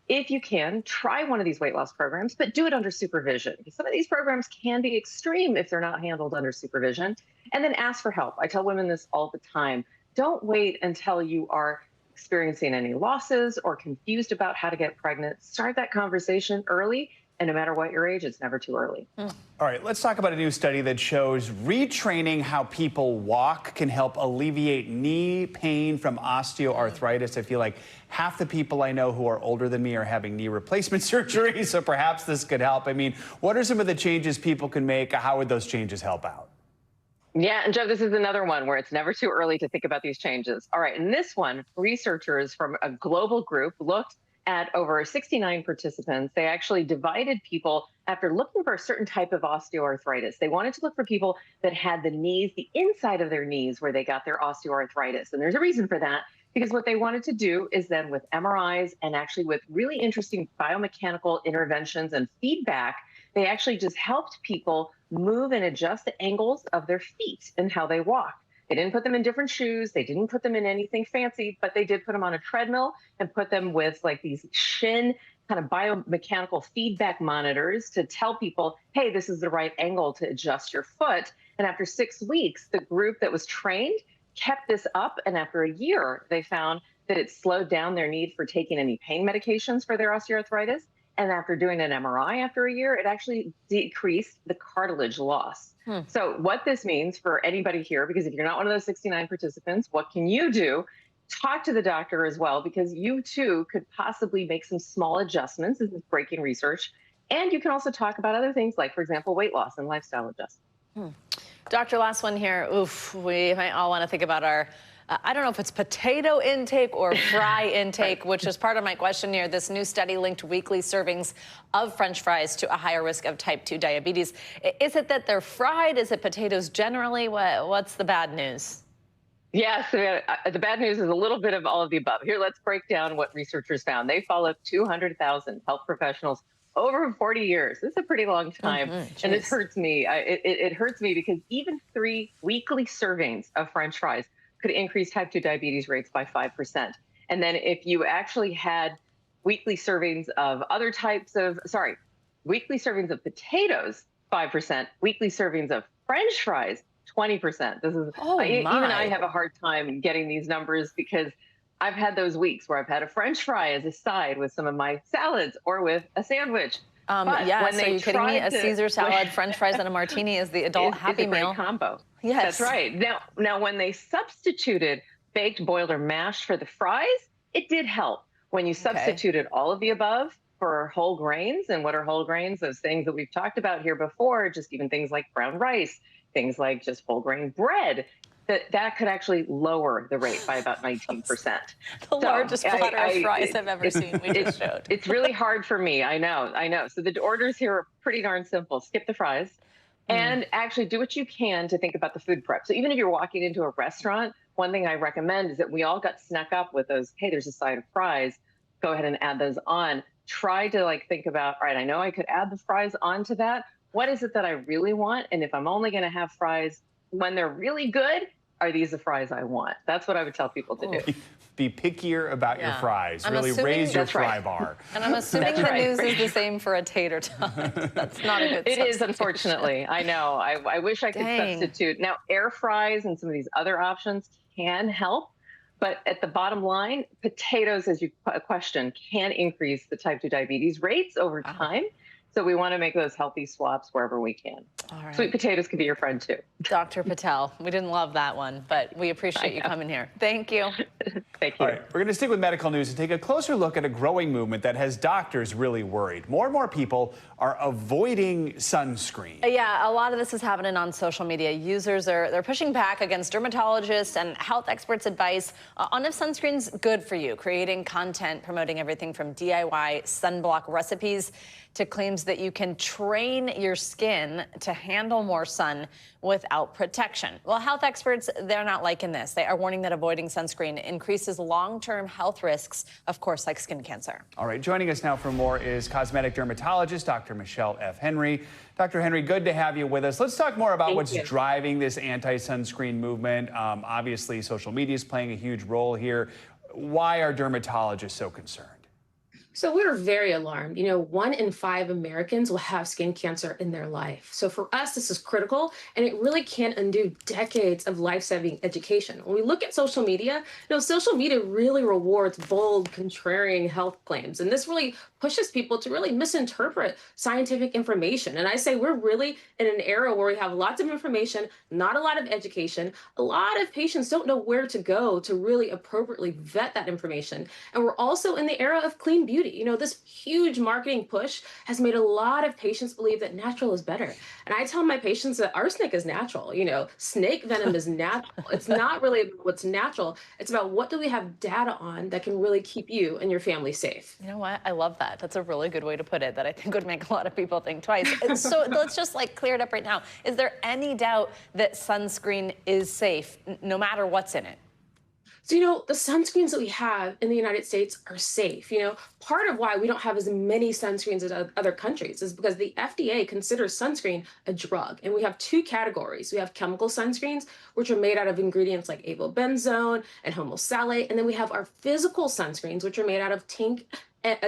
If you can, try one of these weight loss programs, but do it under supervision. Some of these programs can be extreme if they're not handled under supervision. And then ask for help. I tell women this all the time. Don't wait until you are experiencing any losses or confused about how to get pregnant. Start that conversation early. And no matter what your age, it's never too early. All right, let's talk about a new study that shows retraining how people walk can help alleviate knee pain from osteoarthritis. I feel like half the people I know who are older than me are having knee replacement surgery, so perhaps this could help. I mean, what are some of the changes people can make? How would those changes help out? Yeah, and Joe, this is another one where it's never too early to think about these changes. All right, in this one, researchers from a global group looked at over 69 participants. They actually divided people after looking for a certain type of osteoarthritis. They wanted to look for people that had the knees, the inside of their knees where they got their osteoarthritis. And there's a reason for that, because what they wanted to do is then with MRIs and actually with really interesting biomechanical interventions and feedback, they actually just helped people move and adjust the angles of their feet and how they walk. They didn't put them in different shoes. They didn't put them in anything fancy, but they did put them on a treadmill and put them with like these shin kind of biomechanical feedback monitors to tell people, hey, this is the right angle to adjust your foot. And after 6 weeks, the group that was trained kept this up. And after a year, they found that it slowed down their need for taking any pain medications for their osteoarthritis. And after doing an MRI after a year, it actually decreased the cartilage loss. So what this means for anybody here, because if you're not one of those 69 participants, what can you do? Talk to the doctor as well, because you too could possibly make some small adjustments. This is breaking research. And you can also talk about other things like, for example, weight loss and lifestyle adjustments. Doctor, last one here. Oof, we might all want to think about our I don't know if it's potato intake or fry intake, which is part of my question here. This new study linked weekly servings of French fries to a higher risk of type 2 diabetes. Is it that they're fried? Is it potatoes generally? What's the bad news? Yes, the bad news is a little bit of all of the above. Here, let's break down what researchers found. They followed 200,000 health professionals over 40 years. This is a pretty long time. And it hurts me. It hurts me because even 3 weekly servings of French fries could increase type 2 diabetes rates by 5%. And then if you actually had weekly servings of weekly servings of potatoes, 5%, weekly servings of French fries, 20%. This is even I have a hard time getting these numbers because I've had those weeks where I've had a French fry as a side with some of my salads or with a sandwich. Yeah, so you're kidding me? A Caesar salad, French fries, and a martini is the adult Happy Meal. Great combo. Yes. That's right. Now, when they substituted baked, boiled, or mashed for the fries, it did help. When you substituted all of the above for whole grains, and what are whole grains? Those things that we've talked about here before, just even things like brown rice, things like just whole grain bread, that could actually lower the rate by about 19%. The largest platter of fries I've ever seen, we just showed. It's really hard for me, I know. So the orders here are pretty darn simple. Skip the fries and actually do what you can to think about the food prep. So even if you're walking into a restaurant, one thing I recommend is that we all got snuck up with those, hey, there's a side of fries, go ahead and add those on. Try to think about, all right, I know I could add the fries onto that. What is it that I really want? And if I'm only going to have fries when they're really good, are these the fries I want? That's what I would tell people to do. Be pickier about your fries. Really raise your fry bar. And I'm assuming the news is the same for a tater tot. That's not a good It is, unfortunately. I know. I wish I could substitute. Now, air fries and some of these other options can help. But at the bottom line, potatoes, as you questioned, can increase the type 2 diabetes rates over time. So we want to make those healthy swaps wherever we can. All right. Sweet potatoes could be your friend, too. Dr. Patel, we didn't love that one, but we appreciate you coming here. Thank you. Thank you. All right, we're going to stick with medical news and take a closer look at a growing movement that has doctors really worried. More and more people are avoiding sunscreen. Yeah, a lot of this is happening on social media. Users they're pushing back against dermatologists and health experts' advice on if sunscreen's good for you, creating content promoting everything from DIY sunblock recipes to claims that you can train your skin to handle more sun without protection. Well, health experts, they're not liking this. They are warning that avoiding sunscreen increases long-term health risks, of course, like skin cancer. All right, joining us now for more is cosmetic dermatologist Dr. Michelle F. Henry. Dr. Henry, good to have you with us. Let's talk more about what's driving this anti-sunscreen movement. Obviously, social media is playing a huge role here. Why are dermatologists so concerned? So we're very alarmed. 1 in 5 Americans will have skin cancer in their life. So for us, this is critical, and it really can't undo decades of life-saving education. When we look at social media, social media really rewards bold, contrarian health claims. And this really pushes people to really misinterpret scientific information. And I say we're really in an era where we have lots of information, not a lot of education. A lot of patients don't know where to go to really appropriately vet that information. And we're also in the era of clean beauty. This huge marketing push has made a lot of patients believe that natural is better. And I tell my patients that arsenic is natural. Snake venom is natural. It's not really about what's natural. It's about what do we have data on that can really keep you and your family safe. You know what? I love that. That's a really good way to put it that I think would make a lot of people think twice. So let's just clear it up right now. Is there any doubt that sunscreen is safe, no matter what's in it? So, the sunscreens that we have in the United States are safe. Part of why we don't have as many sunscreens as other countries is because the FDA considers sunscreen a drug. And we have 2 categories. We have chemical sunscreens, which are made out of ingredients like avobenzone and homosalate. And then we have our physical sunscreens, which are made out of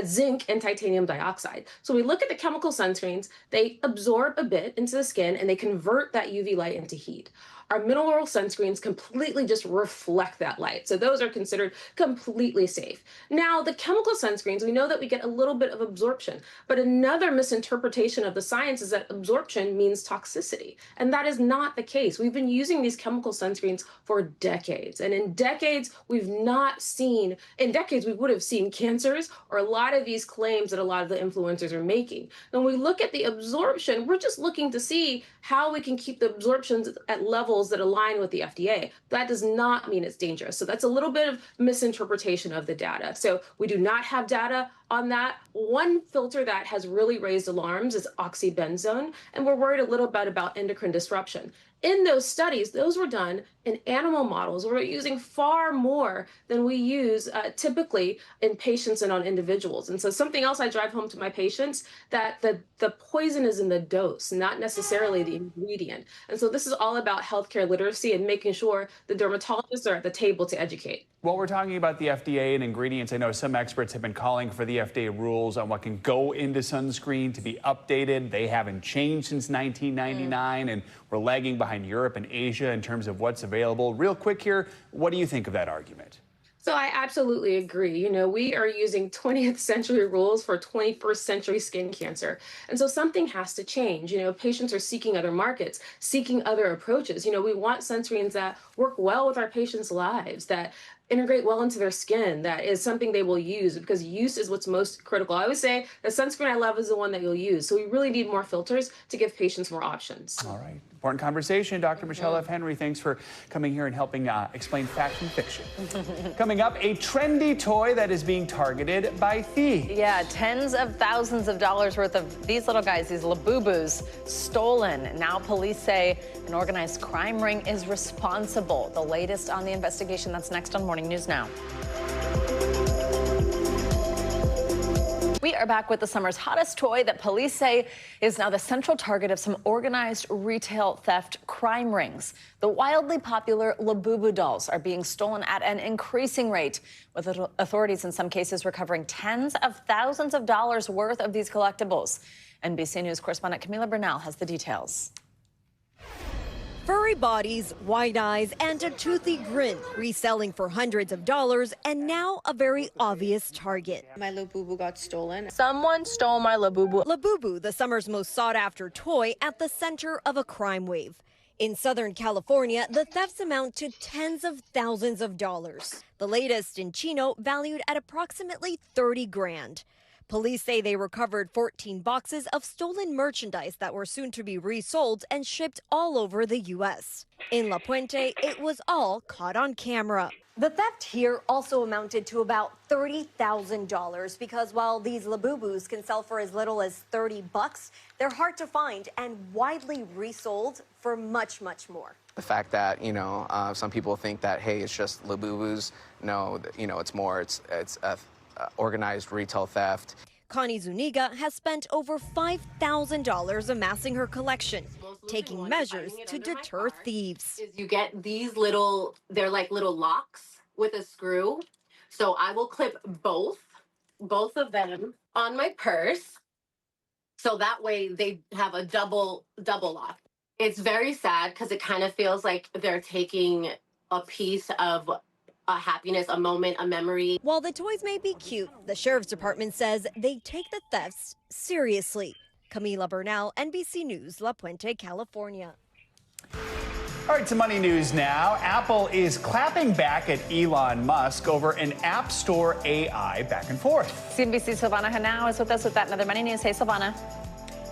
zinc and titanium dioxide. So we look at the chemical sunscreens, they absorb a bit into the skin and they convert that UV light into heat. Our mineral sunscreens completely just reflect that light. So those are considered completely safe. Now, the chemical sunscreens, we know that we get a little bit of absorption, but another misinterpretation of the science is that absorption means toxicity. And that is not the case. We've been using these chemical sunscreens for decades. And in decades, we would have seen cancers or a lot of these claims that a lot of the influencers are making. When we look at the absorption, we're just looking to see how we can keep the absorptions at levels that align with the FDA. That does not mean it's dangerous. So that's a little bit of misinterpretation of the data. So we do not have data on that. One filter that has really raised alarms is oxybenzone, and we're worried a little bit about endocrine disruption. In those studies, those were done in animal models, we're using far more than we use typically in patients and on individuals. And so something else I drive home to my patients, that the poison is in the dose, not necessarily the ingredient. And so this is all about healthcare literacy and making sure the dermatologists are at the table to educate. While we're talking about the FDA and ingredients, I know some experts have been calling for the FDA rules on what can go into sunscreen to be updated. They haven't changed since 1999, and we're lagging behind Europe and Asia in terms of what's available. Real quick here, what do you think of that argument? So I absolutely agree. You know, we are using 20th century rules for 21st century skin cancer. And so something has to change. You know, patients are seeking other markets, seeking other approaches. You know, we want sunscreens that work well with our patients' lives, that integrate well into their skin, that is something they will use, because use is what's most critical. I always say the sunscreen I love is the one that you'll use. So we really need more filters to give patients more options. All right. Important conversation. Dr. Michelle F. Henry, thanks for coming here and helping explain fact and fiction. Coming up, a trendy toy that is being targeted by thieves. Yeah, tens of thousands of dollars worth of these little guys, these Labubus, stolen. Now police say an organized crime ring is responsible. The latest on the investigation, that's next on Morning News Now. We are back with the summer's hottest toy that police say is now the central target of some organized retail theft crime rings. The wildly popular Labubu dolls are being stolen at an increasing rate, with authorities in some cases recovering tens of thousands of dollars worth of these collectibles. NBC News correspondent Camila Bernal has the details. Furry bodies, wide eyes, and a toothy grin, reselling for hundreds of dollars, and now a very obvious target. My Labubu got stolen. Someone stole my Labubu. Labubu, the summer's most sought-after toy, at the center of a crime wave. In Southern California, the thefts amount to tens of thousands of dollars. The latest in Chino, valued at approximately 30 grand. Police say they recovered 14 boxes of stolen merchandise that were soon to be resold and shipped all over the U.S. In La Puente, it was all caught on camera. The theft here also amounted to about $30,000 because while these Labubus can sell for as little as $30, they're hard to find and widely resold for much, much more. The fact that, some people think that, hey, it's just Labubus. No, it's more. It's organized retail theft. Connie Zuniga has spent over $5,000 amassing her collection, taking measures to deter thieves. You get these little, they're like little locks with a screw. So I will clip both of them on my purse. So that way they have a double lock. It's very sad because it kind of feels like they're taking a piece of a happiness, a moment, a memory. While the toys may be cute, the sheriff's department says they take the thefts seriously. Camila Bernal, NBC News, La Puente, California. All right, to money news now. Apple is clapping back at Elon Musk over an App Store AI back and forth. CNBC's Silvana Hanau is with us with that and other money news. Hey, Silvana.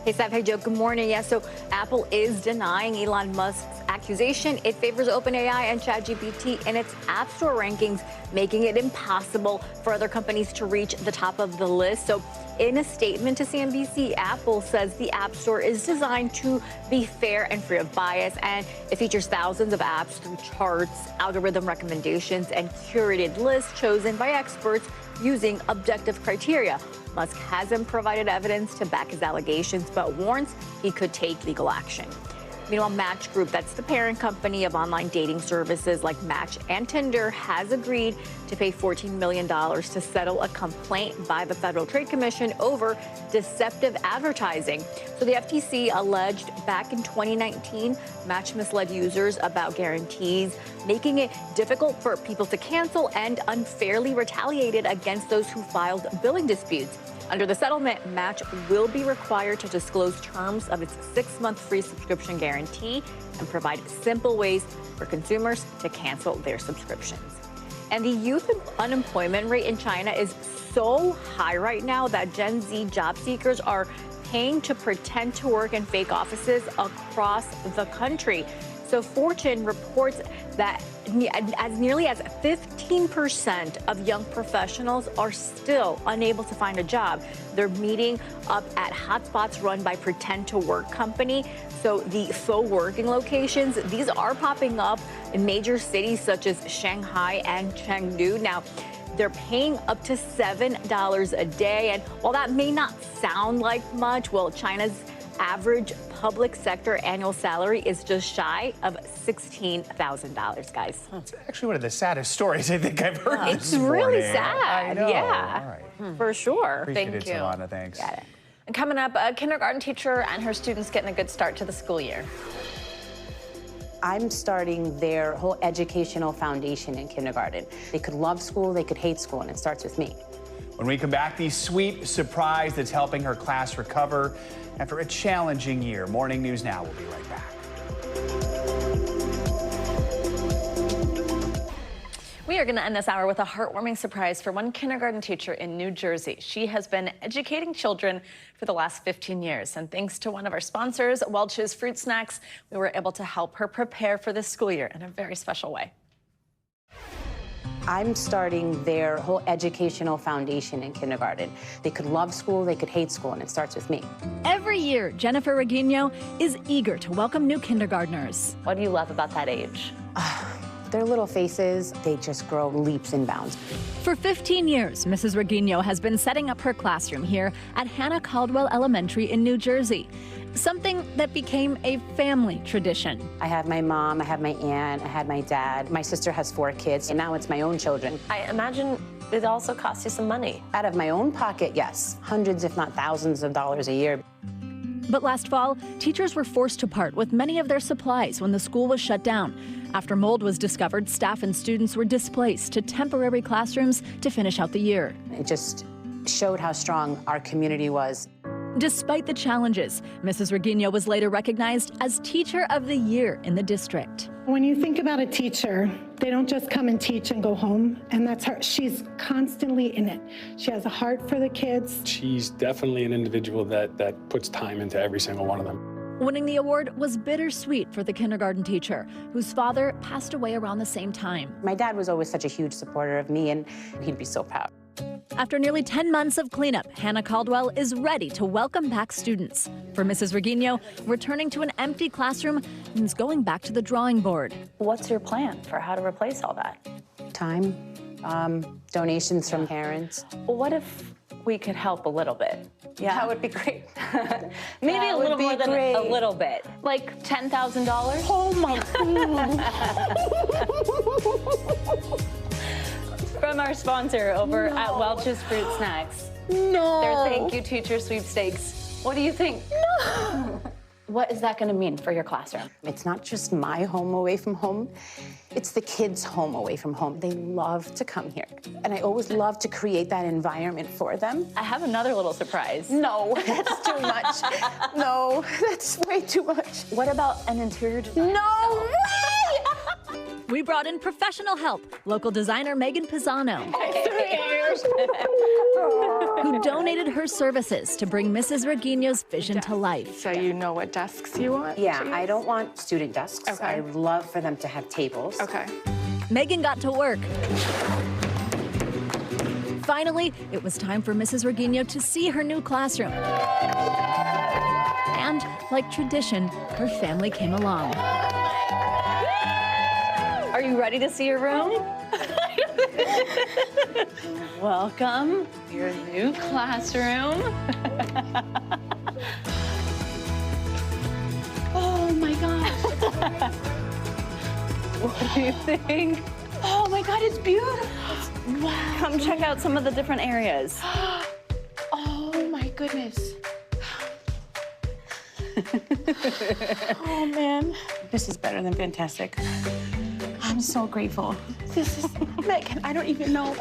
Hey, Steph. Hey, Joe. Good morning. Yeah, so Apple is denying Elon Musk's accusation. It favors OpenAI and ChatGPT in its App Store rankings, making it impossible for other companies to reach the top of the list. So in a statement to CNBC, Apple says the App Store is designed to be fair and free of bias, and it features thousands of apps through charts, algorithm recommendations, and curated lists chosen by experts using objective criteria. Musk hasn't provided evidence to back his allegations, but warns he could take legal action. Meanwhile, Match Group, that's the parent company of online dating services like Match and Tinder, has agreed to pay $14 million to settle a complaint by the Federal Trade Commission over deceptive advertising. So the FTC alleged back in 2019, Match misled users about guarantees, making it difficult for people to cancel, and unfairly retaliated against those who filed billing disputes. Under the settlement, Match will be required to disclose terms of its 6-month free subscription guarantee and provide simple ways for consumers to cancel their subscriptions. And the youth unemployment rate in China is so high right now that Gen Z job seekers are paying to pretend to work in fake offices across the country. So Fortune reports that as nearly as 15% of young professionals are still unable to find a job. They're meeting up at hotspots run by Pretend to Work company. So the faux working locations, these are popping up in major cities such as Shanghai and Chengdu. Now, they're paying up to $7 a day. And while that may not sound like much, well, China's average public sector annual salary is just shy of $16,000, guys. It's actually one of the saddest stories I think I've heard It's this morning. really sad. I know. Yeah, All right. for sure. Appreciate Thank it, you. Solana. Thanks. Got it. And coming up, a kindergarten teacher and her students getting a good start to the school year. I'm starting their whole educational foundation in kindergarten. They could love school, they could hate school, and it starts with me. When we come back, the sweet surprise that's helping her class recover after a challenging year. Morning News Now. We'll be right back. We are going to end this hour with a heartwarming surprise for one kindergarten teacher in New Jersey. She has been educating children for the last 15 years. And thanks to one of our sponsors, Welch's Fruit Snacks, we were able to help her prepare for this school year in a very special way. I'm starting their whole educational foundation in kindergarten. They could love school, they could hate school, and it starts with me. Every year, Jennifer Reguino is eager to welcome new kindergartners. What do you love about that age? Their little faces, they just grow leaps and bounds. For 15 years, Mrs. Reguino has been setting up her classroom here at Hannah Caldwell Elementary in New Jersey, something that became a family tradition. I have my mom, I have my aunt, I had my dad. My sister has 4 kids, and now it's my own children. I imagine it also costs you some money. Out of my own pocket, yes. Hundreds, if not thousands of dollars a year. But last fall, teachers were forced to part with many of their supplies when the school was shut down. After mold was discovered, staff and students were displaced to temporary classrooms to finish out the year. It just showed how strong our community was. Despite the challenges, Mrs. Reguino was later recognized as Teacher of the Year in the district. When you think about a teacher, they don't just come and teach and go home, and that's her. She's constantly in it. She has a heart for the kids. She's definitely an individual that puts time into every single one of them. Winning the award was bittersweet for the kindergarten teacher, whose father passed away around the same time. My dad was always such a huge supporter of me, and he'd be so proud. After nearly 10 months of cleanup, Hannah Caldwell is ready to welcome back students. For Mrs. Reguino, returning to an empty classroom means going back to the drawing board. What's your plan for how to replace all that? Time, donations from parents. What if we could help a little bit? Yeah. That would be great. Maybe a little more than great. a little bit. Like $10,000? Oh my God. From our sponsor over at Welch's Fruit Snacks. No. Their Thank You Teacher Sweepstakes. What do you think? No. What is that going to mean for your classroom? It's not just my home away from home. It's the kids' home away from home. They love to come here. And I always love to create that environment for them. I have another little surprise. No, that's too much. No, that's way too much. What about an interior design? No way! We brought in professional help, local designer Megan Pisano, who donated her services to bring Mrs. Reguino's vision to life. So you know what desks you want? Yeah, I don't want student desks. Okay. I love for them to have tables. Okay. Megan got to work. Finally, it was time for Mrs. Reguino to see her new classroom. And, like tradition, her family came along. Are you ready to see your room? Welcome, your new classroom. Oh my gosh. What do you think? Oh my God, it's beautiful. Wow. Come check out some of the different areas. Oh my goodness. Oh man. This is better than fantastic. I'm so grateful. This is, Megan, I don't even know.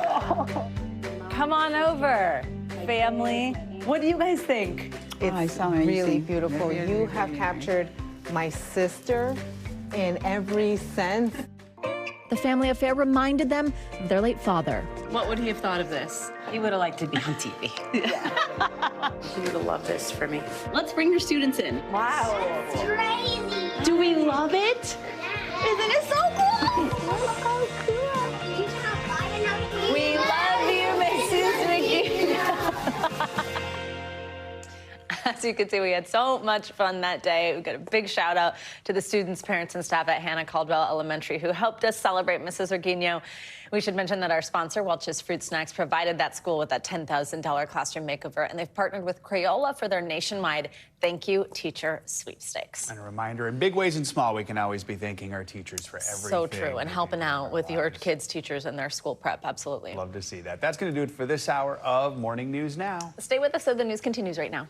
Come on over, family. What do you guys think? It's really beautiful. You have captured my sister in every sense. The family affair reminded them of their late father. What would he have thought of this? He would have liked to be on TV. He would have loved this for me. Let's bring your students in. Wow. It's crazy. Do we love it? Isn't it so cool? We love you, Mrs. McGee. As you can see, we had so much fun that day. We got a big shout out to the students, parents, and staff at Hannah Caldwell Elementary who helped us celebrate Mrs. Urguino. We should mention that our sponsor, Welch's Fruit Snacks, provided that school with that $10,000 classroom makeover, and they've partnered with Crayola for their nationwide Thank You Teacher Sweepstakes. And a reminder, in big ways and small, we can always be thanking our teachers for everything. So true, and helping out with your kids' teachers and their school prep, absolutely. Love to see that. That's going to do it for this hour of Morning News Now. Stay with us, so the news continues right now.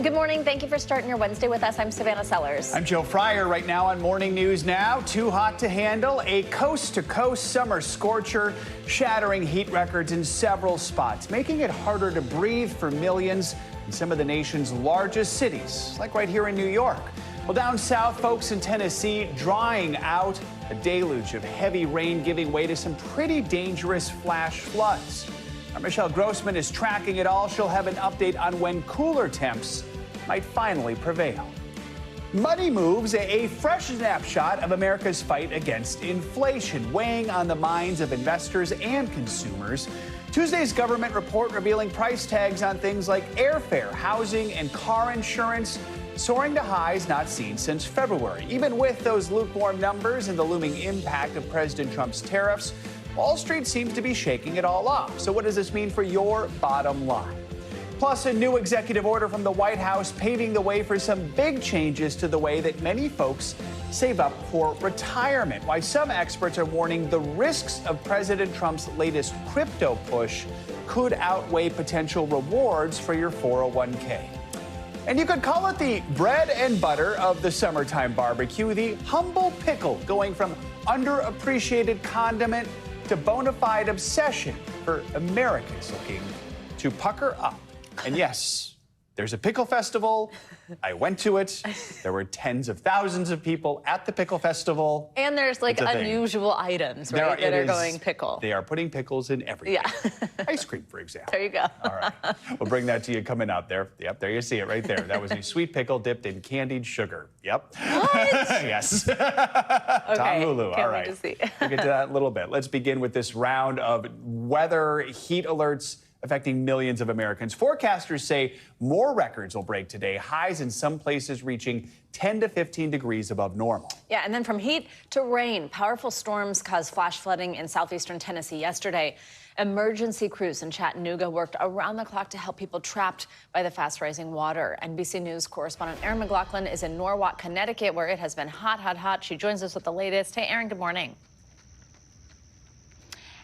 Good morning. Thank you for starting your Wednesday with us. I'm Savannah Sellers. I'm Joe Fryer. Right now on Morning News Now, too hot to handle. A coast-to-coast summer scorcher, shattering heat records in several spots, making it harder to breathe for millions in some of the nation's largest cities, like right here in New York. Well, down south, folks in Tennessee drying out, a deluge of heavy rain giving way to some pretty dangerous flash floods. Our Michelle Grossman is tracking it all. She'll have an update on when cooler temps might finally prevail. Money moves, a fresh snapshot of America's fight against inflation, weighing on the minds of investors and consumers. Tuesday's government report revealing price tags on things like airfare, housing, and car insurance soaring to highs not seen since February. Even with those lukewarm numbers and the looming impact of President Trump's tariffs, Wall Street seems to be shaking it all off. So what does this mean for your bottom line? Plus, a new executive order from the White House paving the way for some big changes to the way that many folks save up for retirement. Why some experts are warning the risks of President Trump's latest crypto push could outweigh potential rewards for your 401k. And you could call it the bread and butter of the summertime barbecue, the humble pickle, going from underappreciated condiment to bona fide obsession for Americans looking to pucker up. And yes, there's a pickle festival. I went to it. There were tens of thousands of people at the pickle festival. And there's like unusual items, right, that are going pickle. They are putting pickles in everything. Yeah. Ice cream, for example. There you go. All right. We'll bring that to you coming up there. Yep, there you see it right there. That was a sweet pickle dipped in candied sugar. Yep. What? Yes. Okay. Tom Hulu. Can't All wait right. to see. We'll get to that in a little bit. Let's begin with this round of weather heat alerts affecting millions of Americans. Forecasters say more records will break today, highs in some places reaching 10 to 15 degrees above normal. Yeah, and then from heat to rain, powerful storms caused flash flooding in southeastern Tennessee yesterday. Emergency crews in Chattanooga worked around the clock to help people trapped by the fast-rising water. NBC News correspondent Erin McLaughlin is in Norwalk, Connecticut, where it has been hot, hot, hot. She joins us with the latest. Hey, Erin, good morning.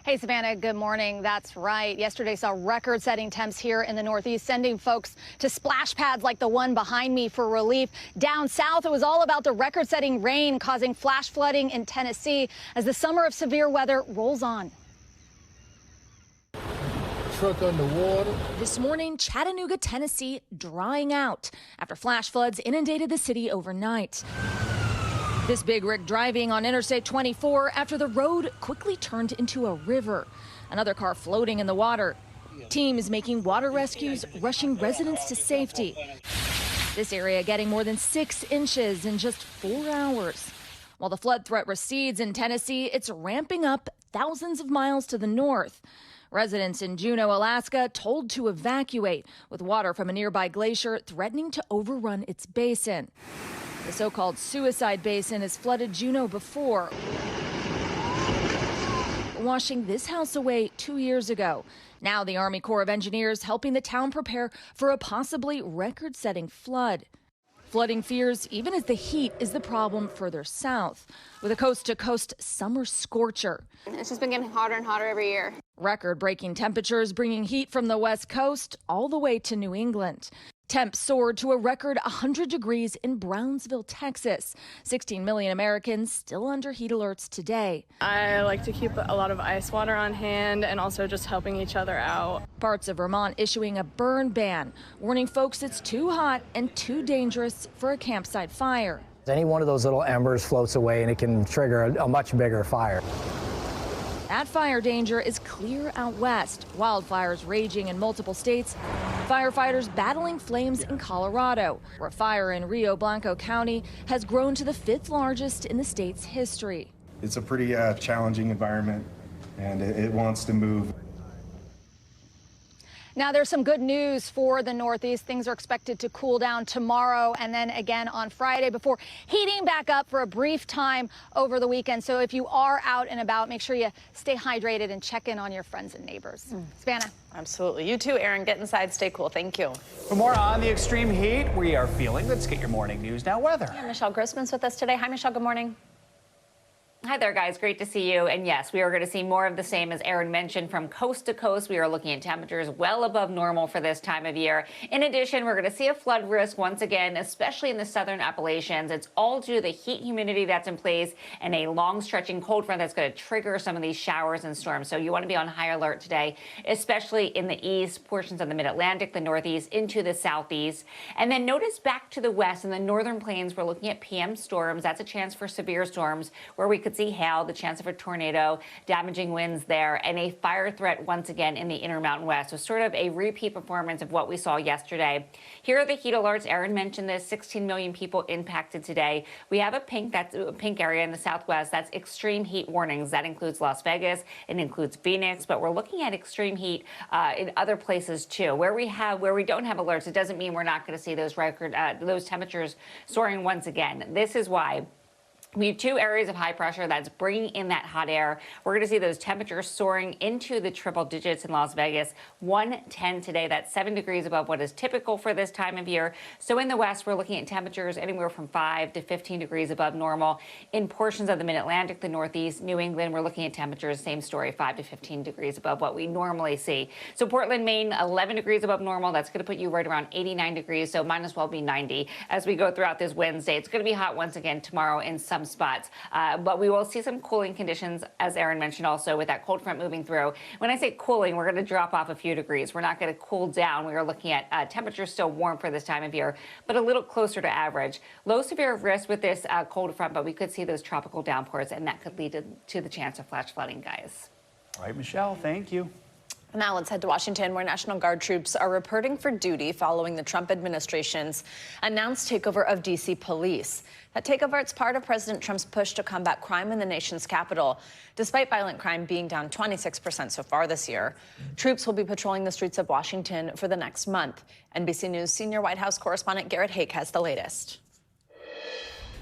Hey, Savannah, good morning. That's right. Yesterday saw record-setting temps here in the Northeast, sending folks to splash pads like the one behind me for relief. Down south, it was all about the record-setting rain causing flash flooding in Tennessee as the summer of severe weather rolls on. Truck underwater. This morning, Chattanooga, Tennessee, drying out after flash floods inundated the city overnight. This big rig driving on Interstate 24 after the road quickly turned into a river. Another car floating in the water. Teams making water rescues, rushing residents to safety. This area getting more than 6 inches in just 4 hours. While the flood threat recedes in Tennessee, it's ramping up thousands of miles to the north. Residents in Juneau, Alaska, told to evacuate, with water from a nearby glacier threatening to overrun its basin. The so-called suicide basin has flooded Juneau before, washing this house away 2 years ago. Now the Army Corps of Engineers helping the town prepare for a possibly record-setting flood. Flooding fears even as the heat is the problem further south, with a coast-to-coast summer scorcher. It's just been getting hotter and hotter every year. Record-breaking temperatures bringing heat from the west coast all the way to New England. Temps soared to a record 100 degrees in Brownsville, Texas. 16 million Americans still under heat alerts today. I like to keep a lot of ice water on hand and also just helping each other out. Parts of Vermont issuing a burn ban, warning folks it's too hot and too dangerous for a campsite fire. Any one of those little embers floats away and it can trigger a much bigger fire. That fire danger is clear out west. Wildfires raging in multiple states. Firefighters battling flames in Colorado, where fire in Rio Blanco County has grown to the 5th largest in the state's history. It's a pretty challenging environment, and it wants to move. Now, there's some good news for the Northeast. Things are expected to cool down tomorrow and then again on Friday before heating back up for a brief time over the weekend. So if you are out and about, make sure you stay hydrated and check in on your friends and neighbors. Savannah. Absolutely. You too, Aaron. Get inside. Stay cool. Thank you. For more on the extreme heat we are feeling, let's get your morning news. Now, weather. Yeah, Michelle Grossman's with us today. Hi, Michelle. Good morning. Hi there, guys. Great to see you. And yes, we are going to see more of the same, as Aaron mentioned, from coast to coast. We are looking at temperatures well above normal for this time of year. In addition, we're going to see a flood risk once again, especially in the southern Appalachians. It's all due to the heat humidity that's in place and a long stretching cold front that's going to trigger some of these showers and storms. So you want to be on high alert today, especially in the east, portions of the mid-Atlantic, the northeast, into the southeast. And then notice back to the west in the northern plains, we're looking at PM storms. That's a chance for severe storms where we could see hail, the chance of a tornado, damaging winds there, and a fire threat once again in the Intermountain West. So sort of a repeat performance of what we saw yesterday. Here are the heat alerts. Aaron mentioned this, 16 million people impacted today. We have a pink area in the southwest. That's extreme heat warnings. That includes Las Vegas. It includes Phoenix, but we're looking at extreme heat in other places too. Where we don't have alerts, it doesn't mean we're not going to see those those temperatures soaring once again. This is why we have 2 areas of high pressure that's bringing in that hot air. We're going to see those temperatures soaring into the triple digits in Las Vegas. 110 today. That's 7 degrees above what is typical for this time of year. So in the west, we're looking at temperatures anywhere from 5 to 15 degrees above normal. In portions of the mid-Atlantic, the northeast, New England, we're looking at temperatures, same story, 5 to 15 degrees above what we normally see. So Portland, Maine, 11 degrees above normal. That's going to put you right around 89 degrees. So might as well be 90 as we go throughout this Wednesday. It's going to be hot once again tomorrow in some spots. But we will see some cooling conditions, as Aaron mentioned, also with that cold front moving through. When I say cooling, we're going to drop off a few degrees. We're not going to cool down. We are looking at temperatures still warm for this time of year, but a little closer to average. Low severe risk with this cold front, but we could see those tropical downpours, and that could lead to the chance of flash flooding, guys. All right, Michelle, thank you. Now let's head to Washington, where National Guard troops are reporting for duty following the Trump administration's announced takeover of D.C. police. That takeover is part of President Trump's push to combat crime in the nation's capital. Despite violent crime being down 26% so far this year, troops will be patrolling the streets of Washington for the next month. NBC News senior White House correspondent Garrett Haake has the latest.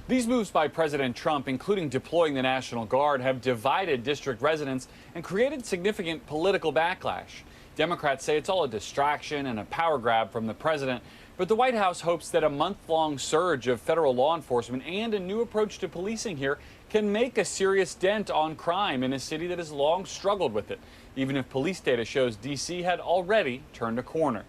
These moves by President Trump, including deploying the National Guard, have divided district residents and created significant political backlash. Democrats say it's all a distraction and a power grab from the president, but the White House hopes that a month-long surge of federal law enforcement and a new approach to policing here can make a serious dent on crime in a city that has long struggled with it, even if police data shows D.C. had already turned a corner.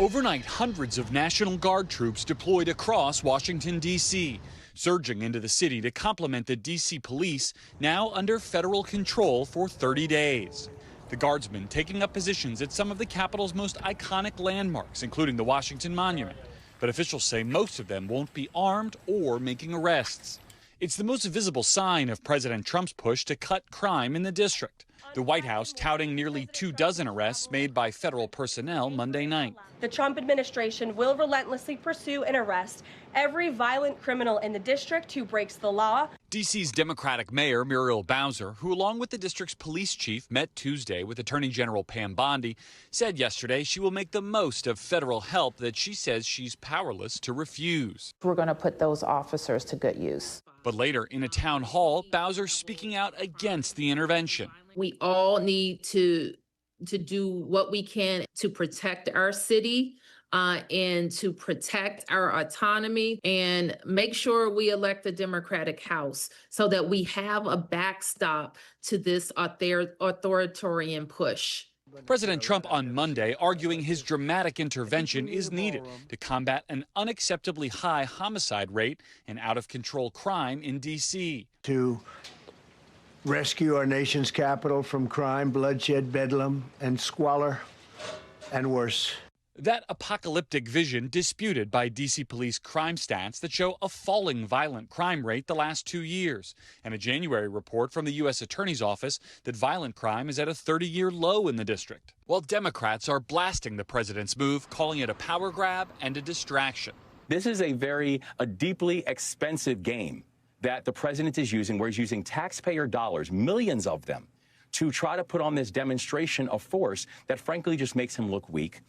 Overnight, hundreds of National Guard troops deployed across Washington, D.C., surging into the city to complement the D.C. police, now under federal control for 30 days. The Guardsmen taking up positions at some of the Capitol's most iconic landmarks, including the Washington Monument. But officials say most of them won't be armed or making arrests. It's the most visible sign of President Trump's push to cut crime in the district. The White House touting nearly 24 arrests made by federal personnel Monday night. The Trump administration will relentlessly pursue and arrest every violent criminal in the district who breaks the law. D.C.'s Democratic Mayor Muriel Bowser, who along with the district's police chief met Tuesday with Attorney General Pam Bondi, said yesterday she will make the most of federal help that she says she's powerless to refuse. We're going to put those officers to good use. But later in a town hall, Bowser speaking out against the intervention. We all need to do what we can to protect our city and to protect our autonomy and make sure we elect a Democratic House so that we have a backstop to this authoritarian push. President Trump on Monday arguing his dramatic intervention is needed to combat an unacceptably high homicide rate and out-of-control crime in D.C. To rescue our nation's capital from crime, bloodshed, bedlam, and squalor, and worse. That apocalyptic vision disputed by D.C. police crime stats that show a falling violent crime rate the last 2 years, and a January report from the U.S. Attorney's Office that violent crime is at a 30-year low in the district. While Democrats are blasting the president's move, calling it a power grab and a distraction. This is a deeply expensive game that the president is using, where he's using taxpayer dollars, millions of them, to try to put on this demonstration of force that frankly just makes him look weak.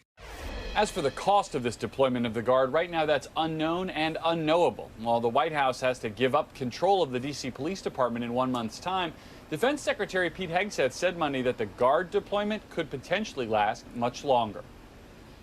As for the cost of this deployment of the Guard, right now that's unknown and unknowable. While the White House has to give up control of the D.C. Police Department in 1 month's time, Defense Secretary Pete Hegseth said Monday that the Guard deployment could potentially last much longer.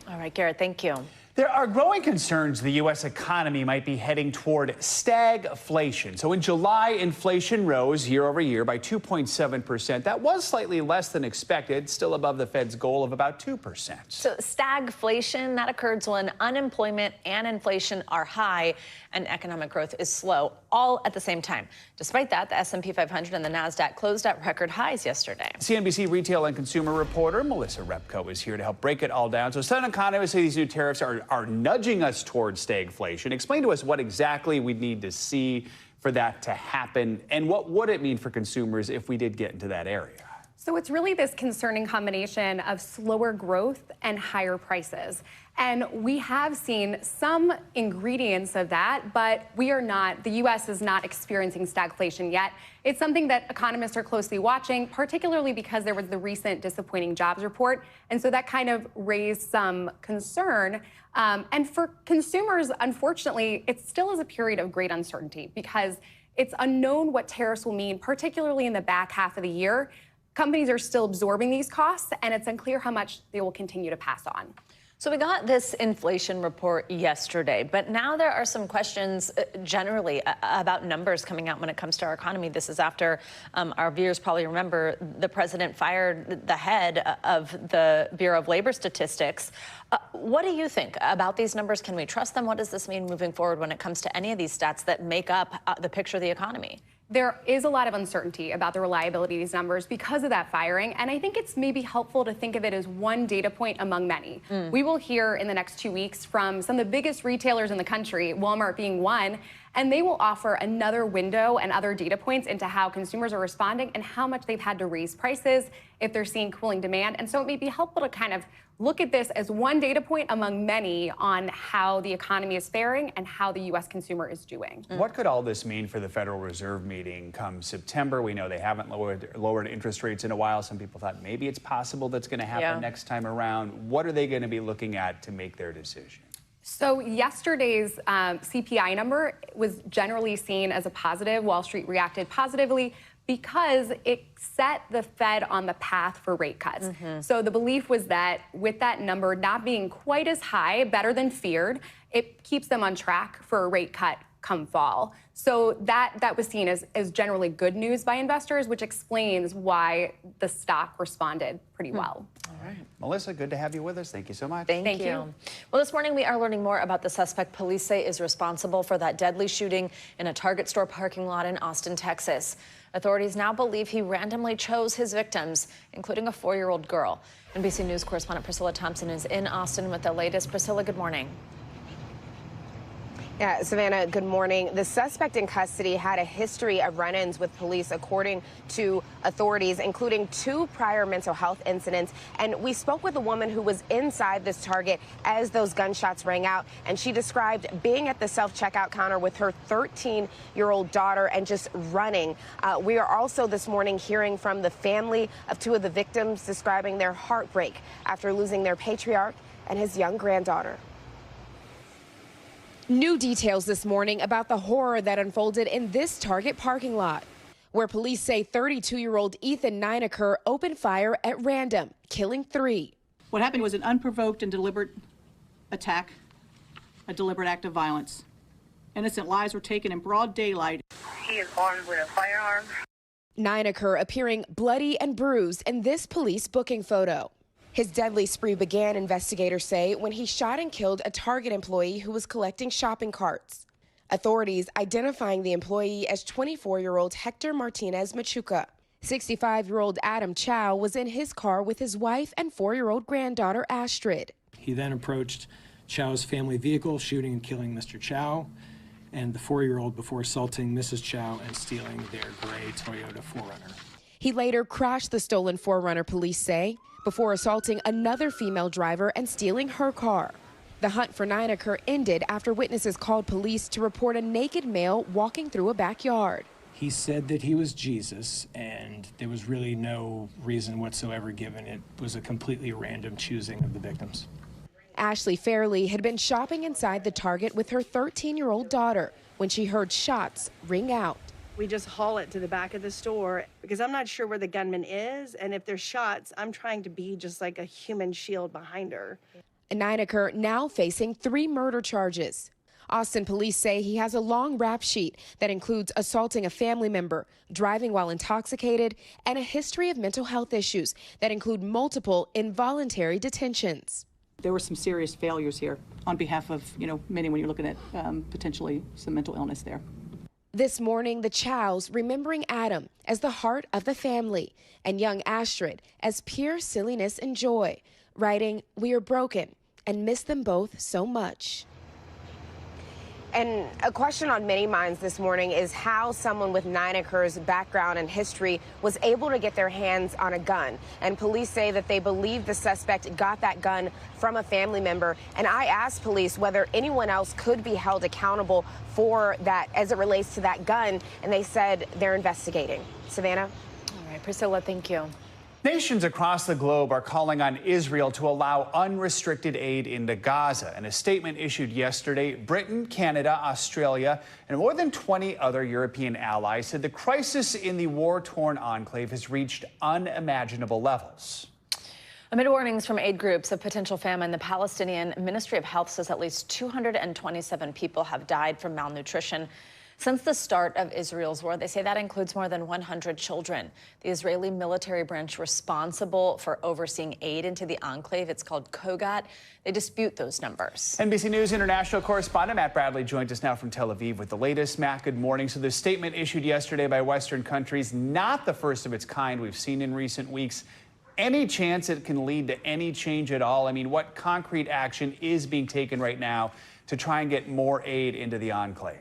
All right, Garrett, thank you. There are growing concerns the U.S. economy might be heading toward stagflation. So in July, inflation rose year over year by 2.7%. That was slightly less than expected, still above the Fed's goal of about 2%. So stagflation, that occurs when unemployment and inflation are high and economic growth is slow, all at the same time. Despite that, the S&P 500 and the NASDAQ closed at record highs yesterday. CNBC retail and consumer reporter Melissa Repko is here to help break it all down. So some economists say these new tariffs are nudging us towards stagflation. Explain to us what exactly we'd need to see for that to happen, and what would it mean for consumers if we did get into that area? So it's really this concerning combination of slower growth and higher prices. And we have seen some ingredients of that, but the U.S. is not experiencing stagflation yet. It's something that economists are closely watching, particularly because there was the recent disappointing jobs report. And so that kind of raised some concern. And for consumers, unfortunately, it still is a period of great uncertainty because it's unknown what tariffs will mean, particularly in the back half of the year. Companies are still absorbing these costs, and it's unclear how much they will continue to pass on. So we got this inflation report yesterday, but now there are some questions generally about numbers coming out when it comes to our economy. This is after our viewers probably remember the president fired the head of the Bureau of Labor Statistics. What do you think about these numbers? Can we trust them? What does this mean moving forward when it comes to any of these stats that make up the picture of the economy? There is a lot of uncertainty about the reliability of these numbers because of that firing, and I think it's maybe helpful to think of it as one data point among many. We will hear in the next 2 weeks from some of the biggest retailers in the country, Walmart being one, and they will offer another window and other data points into how consumers are responding and how much they've had to raise prices if they're seeing cooling demand. And so it may be helpful to kind of look at this as one data point among many on how the economy is faring and how the U.S. consumer is doing. What could all this mean for the Federal Reserve meeting come September? We know they haven't lowered interest rates in a while. Some people thought maybe it's possible that's going to happen next time around. What are they going to be looking at to make their decision? So yesterday's CPI number was generally seen as a positive. Wall Street reacted positively because it set the Fed on the path for rate cuts. So the belief was that with that number not being quite as high, better than feared, it keeps them on track for a rate cut come fall. So that was seen as generally good news by investors, which explains why the stock responded pretty well. All right. Melissa, good to have you with us. Thank you so much. Thank you. Well, this morning we are learning more about the suspect police say is responsible for that deadly shooting in a Target store parking lot in Austin, Texas. Authorities now believe he randomly chose his victims, including a 4-year-old girl. NBC News correspondent Priscilla Thompson is in Austin with the latest. Priscilla, good morning. Yeah, Savannah, good morning. The suspect in custody had a history of run-ins with police, according to authorities, including 2 prior mental health incidents. And we spoke with a woman who was inside this Target as those gunshots rang out, and she described being at the self-checkout counter with her 13-year-old daughter and just running. We are also this morning hearing from the family of 2 of the victims, describing their heartbreak after losing their patriarch and his young granddaughter. New details this morning about the horror that unfolded in this Target parking lot, where police say 32-year-old Ethan Nineker opened fire at random, killing 3. What happened was an unprovoked and deliberate attack, a deliberate act of violence. Innocent lives were taken in broad daylight. He is armed with a firearm. Nineker appearing bloody and bruised in this police booking photo. His deadly spree began, investigators say, when he shot and killed a Target employee who was collecting shopping carts. Authorities identifying the employee as 24-year-old Hector Martinez Machuca. 65-year-old Adam Chow was in his car with his wife and 4-year-old granddaughter Astrid. He then approached Chow's family vehicle, shooting and killing Mr. Chow and the 4-year-old before assaulting Mrs. Chow and stealing their gray Toyota 4Runner. He later crashed the stolen 4Runner, police say, before assaulting another female driver and stealing her car. The hunt for Nineker ended after witnesses called police to report a naked male walking through a backyard. He said that he was Jesus, and there was really no reason whatsoever given. It was a completely random choosing of the victims. Ashley Fairley had been shopping inside the Target with her 13-year-old daughter when she heard shots ring out. We just haul it to the back of the store because I'm not sure where the gunman is, and if there's shots, I'm trying to be just like a human shield behind her. Nineker now facing 3 murder charges. Austin police say he has a long rap sheet that includes assaulting a family member, driving while intoxicated, and a history of mental health issues that include multiple involuntary detentions. There were some serious failures here on behalf of, many when you're looking at potentially some mental illness there. This morning, the Chows remembering Adam as the heart of the family and young Astrid as pure silliness and joy, writing, "We are broken and miss them both so much." And a question on many minds this morning is how someone with Nineker's background and history was able to get their hands on a gun. And police say that they believe the suspect got that gun from a family member. And I asked police whether anyone else could be held accountable for that as it relates to that gun. And they said they're investigating. Savannah? All right, Priscilla, thank you. Nations across the globe are calling on Israel to allow unrestricted aid into Gaza. In a statement issued yesterday, Britain, Canada, Australia, and more than 20 other European allies said the crisis in the war-torn enclave has reached unimaginable levels. Amid warnings from aid groups of potential famine, the Palestinian Ministry of Health says at least 227 people have died from malnutrition since the start of Israel's war. They say that includes more than 100 children. The Israeli military branch responsible for overseeing aid into the enclave, it's called Kogat. They dispute those numbers. NBC News international correspondent Matt Bradley joins us now from Tel Aviv with the latest. Matt, good morning. So the statement issued yesterday by Western countries, not the first of its kind we've seen in recent weeks. Any chance it can lead to any change at all? I mean, what concrete action is being taken right now to try and get more aid into the enclave?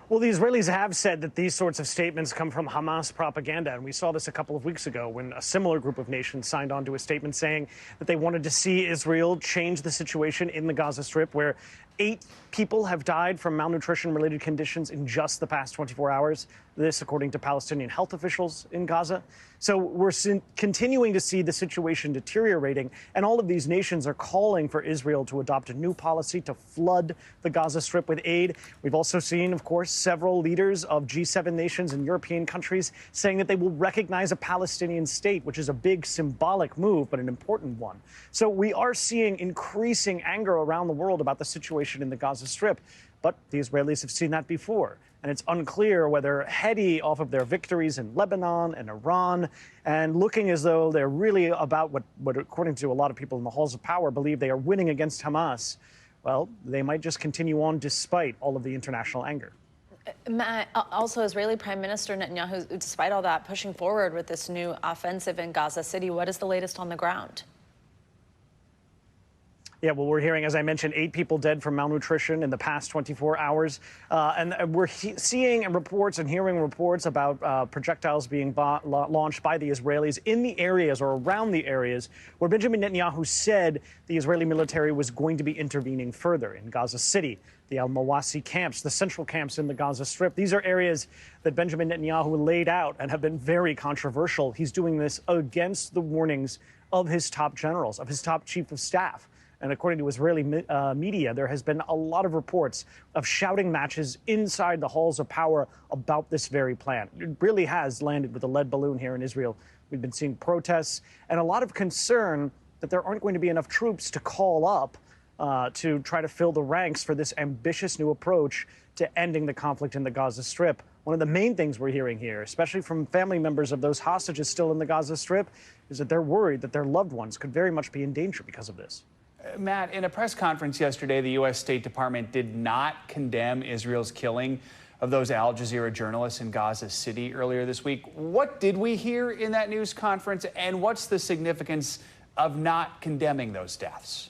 Well, the Israelis have said that these sorts of statements come from Hamas propaganda, and we saw this a couple of weeks ago when a similar group of nations signed on to a statement saying that they wanted to see Israel change the situation in the Gaza Strip, where 8 people have died from malnutrition-related conditions in just the past 24 hours. This, according to Palestinian health officials in Gaza. So we're continuing to see the situation deteriorating, and all of these nations are calling for Israel to adopt a new policy to flood the Gaza Strip with aid. We've also seen, of course, several leaders of G7 nations and European countries saying that they will recognize a Palestinian state, which is a big symbolic move, but an important one. So we are seeing increasing anger around the world about the situation in the Gaza Strip, but the Israelis have seen that before. And it's unclear whether heady off of their victories in Lebanon and Iran and looking as though they're really about what according to a lot of people in the halls of power, believe they are winning against Hamas, well, they might just continue on despite all of the international anger. Matt, also Israeli Prime Minister Netanyahu, despite all that, pushing forward with this new offensive in Gaza City. What is the latest on the ground? Yeah, well, we're hearing, as I mentioned, 8 people dead from malnutrition in the past 24 hours. And we're seeing reports and hearing reports about projectiles being launched by the Israelis in the areas or around the areas where Benjamin Netanyahu said the Israeli military was going to be intervening further in Gaza City, the Al-Mawasi camps, the central camps in the Gaza Strip. These are areas that Benjamin Netanyahu laid out and have been very controversial. He's doing this against the warnings of his top generals, of his top chief of staff. And according to Israeli media, there has been a lot of reports of shouting matches inside the halls of power about this very plan. It really has landed with a lead balloon here in Israel. We've been seeing protests and a lot of concern that there aren't going to be enough troops to call up to try to fill the ranks for this ambitious new approach to ending the conflict in the Gaza Strip. One of the main things we're hearing here, especially from family members of those hostages still in the Gaza Strip, is that they're worried that their loved ones could very much be in danger because of this. Matt, in a press conference yesterday, the U.S. State Department did not condemn Israel's killing of those Al Jazeera journalists in Gaza City earlier this week. What did we hear in that news conference, and what's the significance of not condemning those deaths.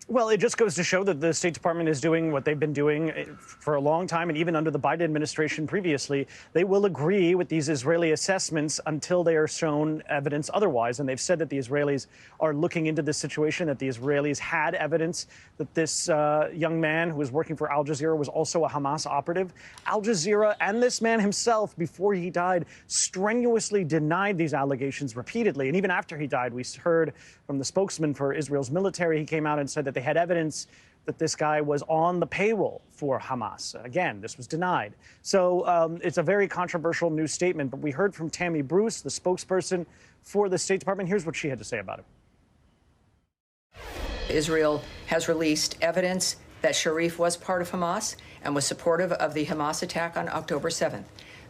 Well, it just goes to show that the State Department is doing what they've been doing for a long time, and even under the Biden administration previously. They will agree with these Israeli assessments until they are shown evidence otherwise. And they've said that the Israelis are looking into this situation, that the Israelis had evidence that this young man who was working for Al Jazeera was also a Hamas operative. Al Jazeera and this man himself, before he died, strenuously denied these allegations repeatedly. And even after he died, we heard from the spokesman for Israel's military, he came out and said that they had evidence that this guy was on the payroll for Hamas. Again, this was denied. So it's a very controversial new statement. But we heard from Tammy Bruce, the spokesperson for the State Department. Here's what she had to say about it. Israel has released evidence that Sharif was part of Hamas and was supportive of the Hamas attack on October 7th.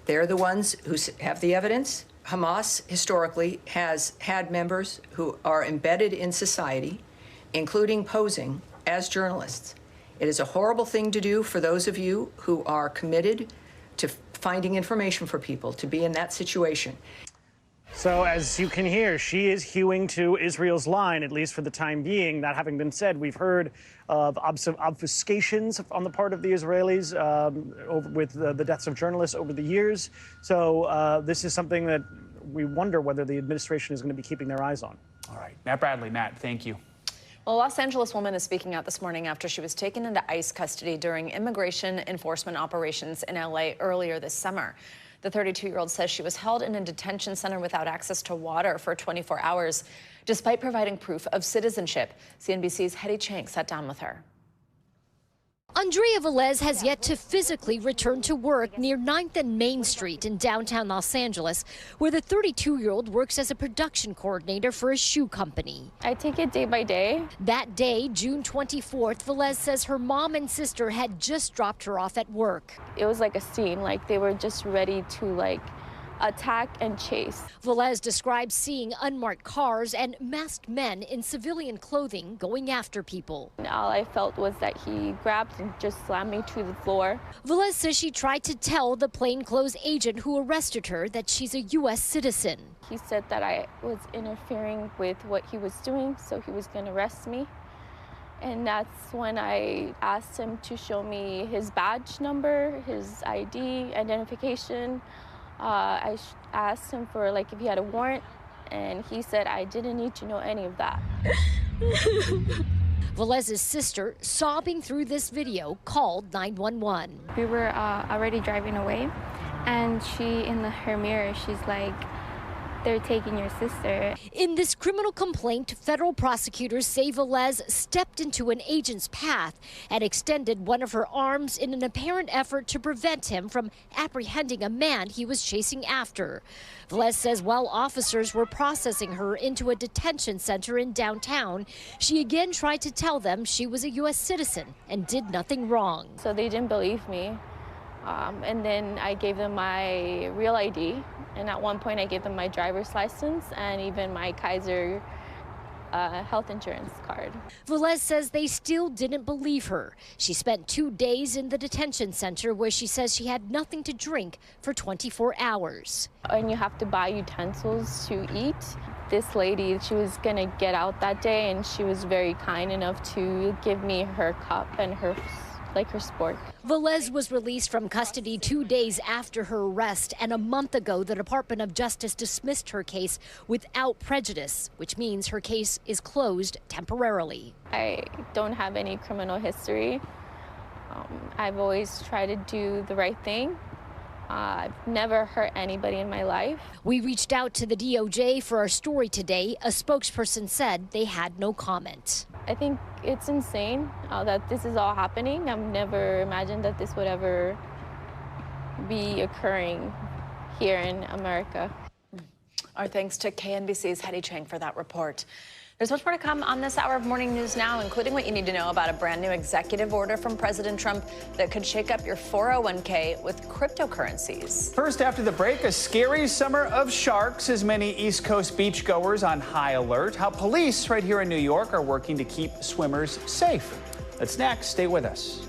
They're the ones who have the evidence. Hamas historically has had members who are embedded in society, including posing as journalists. It is a horrible thing to do for those of you who are committed to finding information for people, to be in that situation. So as you can hear, she is hewing to Israel's line, at least for the time being. That having been said, we've heard of obfuscations on the part of the Israelis with the deaths of journalists over the years. So this is something that we wonder whether the administration is going to be keeping their eyes on. All right. Matt Bradley. Matt, thank you. Well, a Los Angeles woman is speaking out this morning after she was taken into ICE custody during immigration enforcement operations in L.A. earlier this summer. The 32-year-old says she was held in a detention center without access to water for 24 hours, despite providing proof of citizenship. CNBC's Hetty Chang sat down with her. Andrea Velez has yet to physically return to work near 9th and Main Street in downtown Los Angeles, where the 32-year-old works as a production coordinator for a shoe company. I take it day by day. That day, June 24th, Velez says her mom and sister had just dropped her off at work. It was like a scene, like they were just ready to attack and chase. Velez describes seeing unmarked cars and masked men in civilian clothing going after people. All I felt was that he grabbed and just slammed me to the floor. Velez says she tried to tell the plainclothes agent who arrested her that she's a U.S. citizen. He said that I was interfering with what he was doing, so he was going to arrest me. And that's when I asked him to show me his badge number, his ID, identification. I asked him for if he had a warrant, and he said I didn't need to know any of that. Velez's sister, sobbing through this video, called 911. We were already driving away, and she, in her mirror, she's like, they're taking your sister. In this criminal complaint, federal prosecutors say Velez stepped into an agent's path and extended one of her arms in an apparent effort to prevent him from apprehending a man he was chasing after. Velez says while officers were processing her into a detention center in downtown, she again tried to tell them she was a U.S. citizen and did nothing wrong. So they didn't believe me. And then I gave them my real ID. And at one point, I gave them my driver's license and even my Kaiser health insurance card. Velez says they still didn't believe her. She spent 2 days in the detention center where she says she had nothing to drink for 24 hours. And you have to buy utensils to eat. This lady, she was going to get out that day, and she was very kind enough to give me her cup and her sport. Velez was released from custody 2 days after her arrest, and a month ago the Department of Justice dismissed her case without prejudice, which means her case is closed temporarily. I don't have any criminal history. I've always tried to do the right thing. I've never hurt anybody in my life. We reached out to the DOJ for our story today. A spokesperson said they had no comment. I think it's insane that this is all happening. I've never imagined that this would ever be occurring here in America. Our thanks to KNBC's Hetty Chang for that report. There's much more to come on this hour of Morning News Now, including what you need to know about a brand new executive order from President Trump that could shake up your 401k with cryptocurrencies. First, after the break, a scary summer of sharks as many East Coast beachgoers on high alert. How police right here in New York are working to keep swimmers safe. That's next. Stay with us.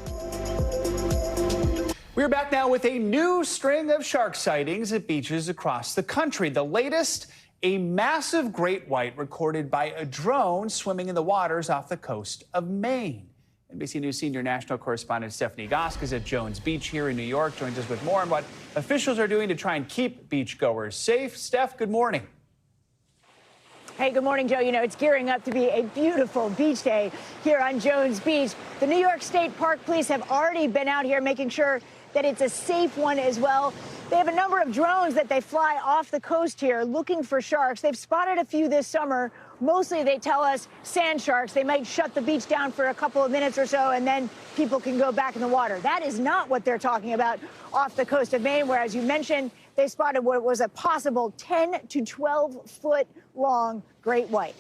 We're back now with a new string of shark sightings at beaches across the country. The latest A massive great white recorded by a drone swimming in the waters off the coast of Maine. NBC News senior national correspondent Stephanie Gosk is at Jones Beach here in New York, joins us with more on what officials are doing to try and keep beachgoers safe. Steph, good morning. Hey, good morning, Joe. You know, it's gearing up to be a beautiful beach day here on Jones Beach. The New York State Park Police have already been out here making sure that it's a safe one as well. They have a number of drones that they fly off the coast here looking for sharks. They've spotted a few this summer. Mostly, they tell us, sand sharks. They might shut the beach down for a couple of minutes or so, and then people can go back in the water. That is not what they're talking about off the coast of Maine, where, as you mentioned, they spotted what was a possible 10 to 12-foot long great white.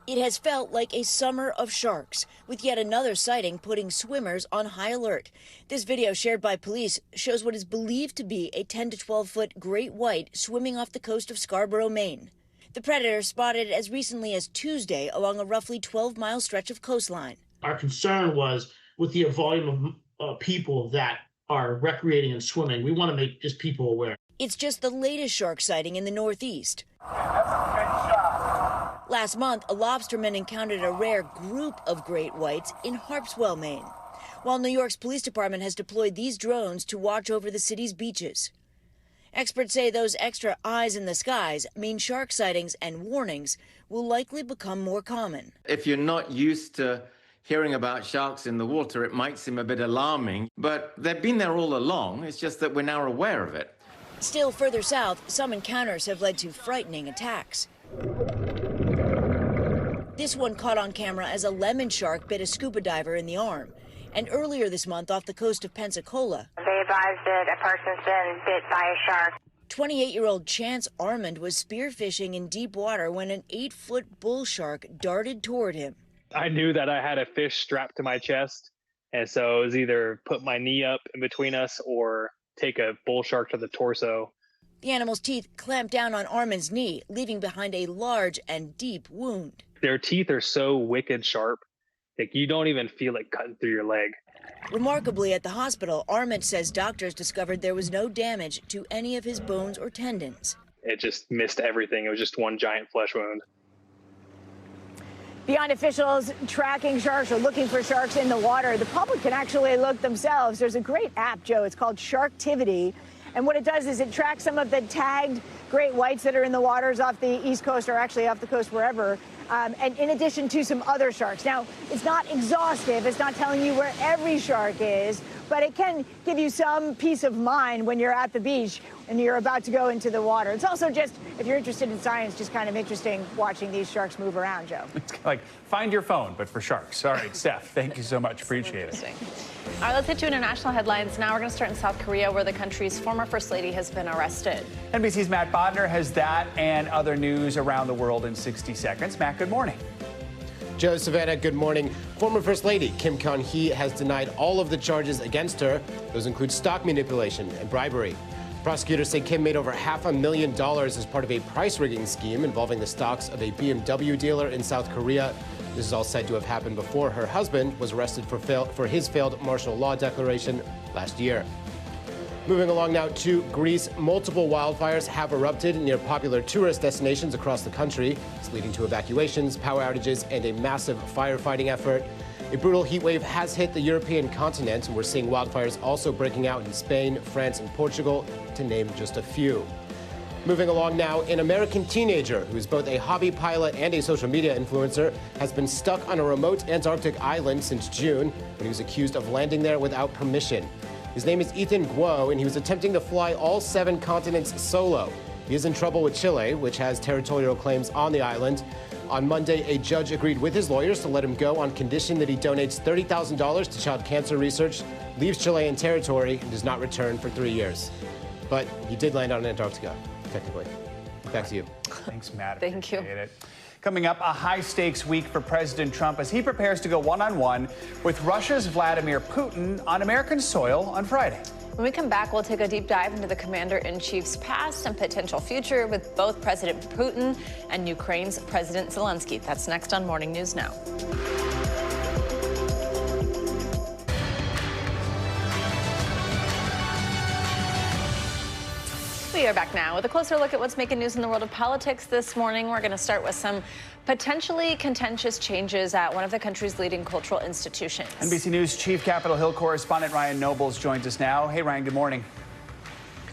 It has felt like a summer of sharks, with yet another sighting putting swimmers on high alert. This video shared by police shows what is believed to be a 10 to 12-foot great white swimming off the coast of Scarborough, Maine. The predator spotted as recently as Tuesday along a roughly 12-mile stretch of coastline. Our concern was with the volume of people that are recreating and swimming. We want to make just people aware. It's just the latest shark sighting in the Northeast. Last month, a lobsterman encountered a rare group of great whites in Harpswell, Maine, while New York's police department has deployed these drones to watch over the city's beaches. Experts say those extra eyes in the skies mean shark sightings and warnings will likely become more common. If you're not used to hearing about sharks in the water, it might seem a bit alarming, but they've been there all along. It's just that we're now aware of it. Still further south, some encounters have led to frightening attacks. This one caught on camera as a lemon shark bit a scuba diver in the arm. And earlier this month off the coast of Pensacola, They advised that a person's been bit by a shark. 28-year-old Chance Armand was spearfishing in deep water when an 8-foot bull shark darted toward him. I knew that I had a fish strapped to my chest, and so it was either put my knee up in between us or take a bull shark to the torso. The animal's teeth clamped down on Armand's knee, leaving behind a large and deep wound. Their teeth are so wicked sharp, like you don't even feel it cutting through your leg. Remarkably, at the hospital, Armand says doctors discovered there was no damage to any of his bones or tendons. It just missed everything. It was just one giant flesh wound. Beyond officials tracking sharks or looking for sharks in the water, the public can actually look themselves. There's a great app, Joe. It's called Sharktivity. And what it does is it tracks some of the tagged great whites that are in the waters off the East Coast or actually off the coast wherever. And in addition to some other sharks. Now, it's not exhaustive. It's not telling you where every shark is, but it can give you some peace of mind when you're at the beach and you're about to go into the water. It's also just, if you're interested in science, just kind of interesting watching these sharks move around, Joe. It's like find your phone, but for sharks. All right, Steph, thank you so much. Appreciate it. All right, let's hit to international headlines. Now we're going to start in South Korea, where the country's former First Lady has been arrested. NBC's Matt Bodner has that and other news around the world in 60 seconds. Matt, good morning. Joe, Savannah, good morning. Former First Lady Kim Kyung-hee has denied all of the charges against her. Those include stock manipulation and bribery. Prosecutors say Kim made over $500,000 as part of a price rigging scheme involving the stocks of a BMW dealer in South Korea. This is all said to have happened before her husband was arrested for his failed martial law declaration last year. Moving along now to Greece, multiple wildfires have erupted near popular tourist destinations across the country. It's leading to evacuations, power outages, and a massive firefighting effort. A brutal heat wave has hit the European continent, and we're seeing wildfires also breaking out in Spain, France, and Portugal, to name just a few. Moving along now, an American teenager who is both a hobby pilot and a social media influencer has been stuck on a remote Antarctic island since June when he was accused of landing there without permission. His name is Ethan Guo, and he was attempting to fly all 7 continents solo. He is in trouble with Chile, which has territorial claims on the island. On Monday, a judge agreed with his lawyers to let him go on condition that he donates $30,000 to child cancer research, leaves Chilean territory, and does not return for 3 years. But he did land on Antarctica, technically. Back to you. Thanks, Matt. Thank you. It. Coming up, a high-stakes week for President Trump as he prepares to go one-on-one with Russia's Vladimir Putin on American soil on Friday. When we come back, we'll take a deep dive into the commander-in-chief's past and potential future with both President Putin and Ukraine's President Zelensky. That's next on Morning News Now. We are back now with a closer look at what's making news in the world of politics this morning. We're going to start with some potentially contentious changes at one of the country's leading cultural institutions. NBC News Chief Capitol Hill correspondent Ryan Nobles joins us now. Hey, Ryan, good morning.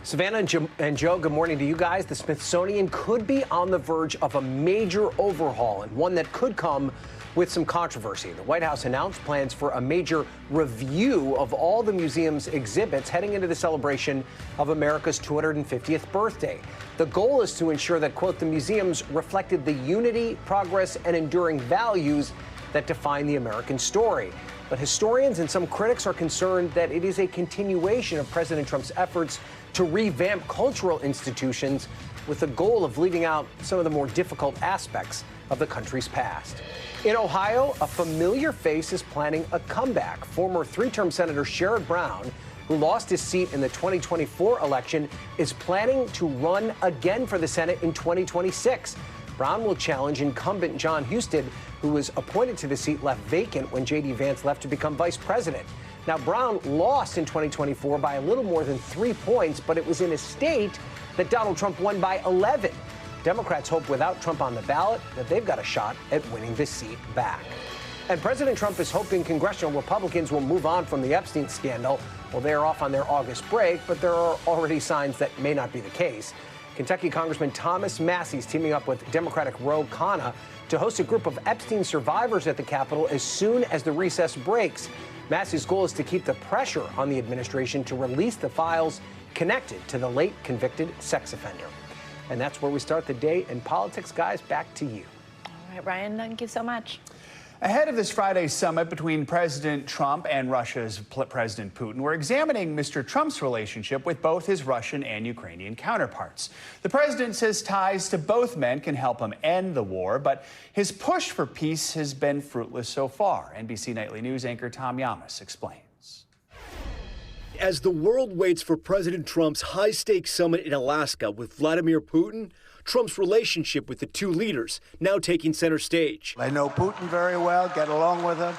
Savannah and Joe, good morning to you guys. The Smithsonian could be on the verge of a major overhaul, and one that could come with some controversy. The White House announced plans for a major review of all the museum's exhibits heading into the celebration of America's 250th birthday. The goal is to ensure that, quote, the museums reflected the unity, progress, and enduring values that define the American story. But historians and some critics are concerned that it is a continuation of President Trump's efforts to revamp cultural institutions with the goal of leaving out some of the more difficult aspects of the country's past. In Ohio, a familiar face is planning a comeback. Former three-term Senator Sherrod Brown, who lost his seat in the 2024 election, is planning to run again for the Senate in 2026. Brown will challenge incumbent John Husted, who was appointed to the seat left vacant when J.D. Vance left to become vice president. Now, Brown lost in 2024 by a little more than 3 points, but it was in a state that Donald Trump won by 11. Democrats hope without Trump on the ballot that they've got a shot at winning this seat back. And President Trump is hoping congressional Republicans will move on from the Epstein scandal. Well, they are off on their August break, but there are already signs that may not be the case. Kentucky Congressman Thomas Massie is teaming up with Democratic Ro Khanna to host a group of Epstein survivors at the Capitol as soon as the recess breaks. Massie's goal is to keep the pressure on the administration to release the files connected to the late convicted sex offender. And that's where we start the day in politics. Guys, back to you. All right, Ryan, thank you so much. Ahead of this Friday's summit between President Trump and Russia's President Putin, we're examining Mr. Trump's relationship with both his Russian and Ukrainian counterparts. The president says ties to both men can help him end the war, but his push for peace has been fruitless so far. NBC Nightly News anchor Tom Yamas explains. As the world waits for President Trump's high-stakes summit in Alaska with Vladimir Putin, Trump's relationship with the two leaders now taking center stage. I know Putin very well, get along with him.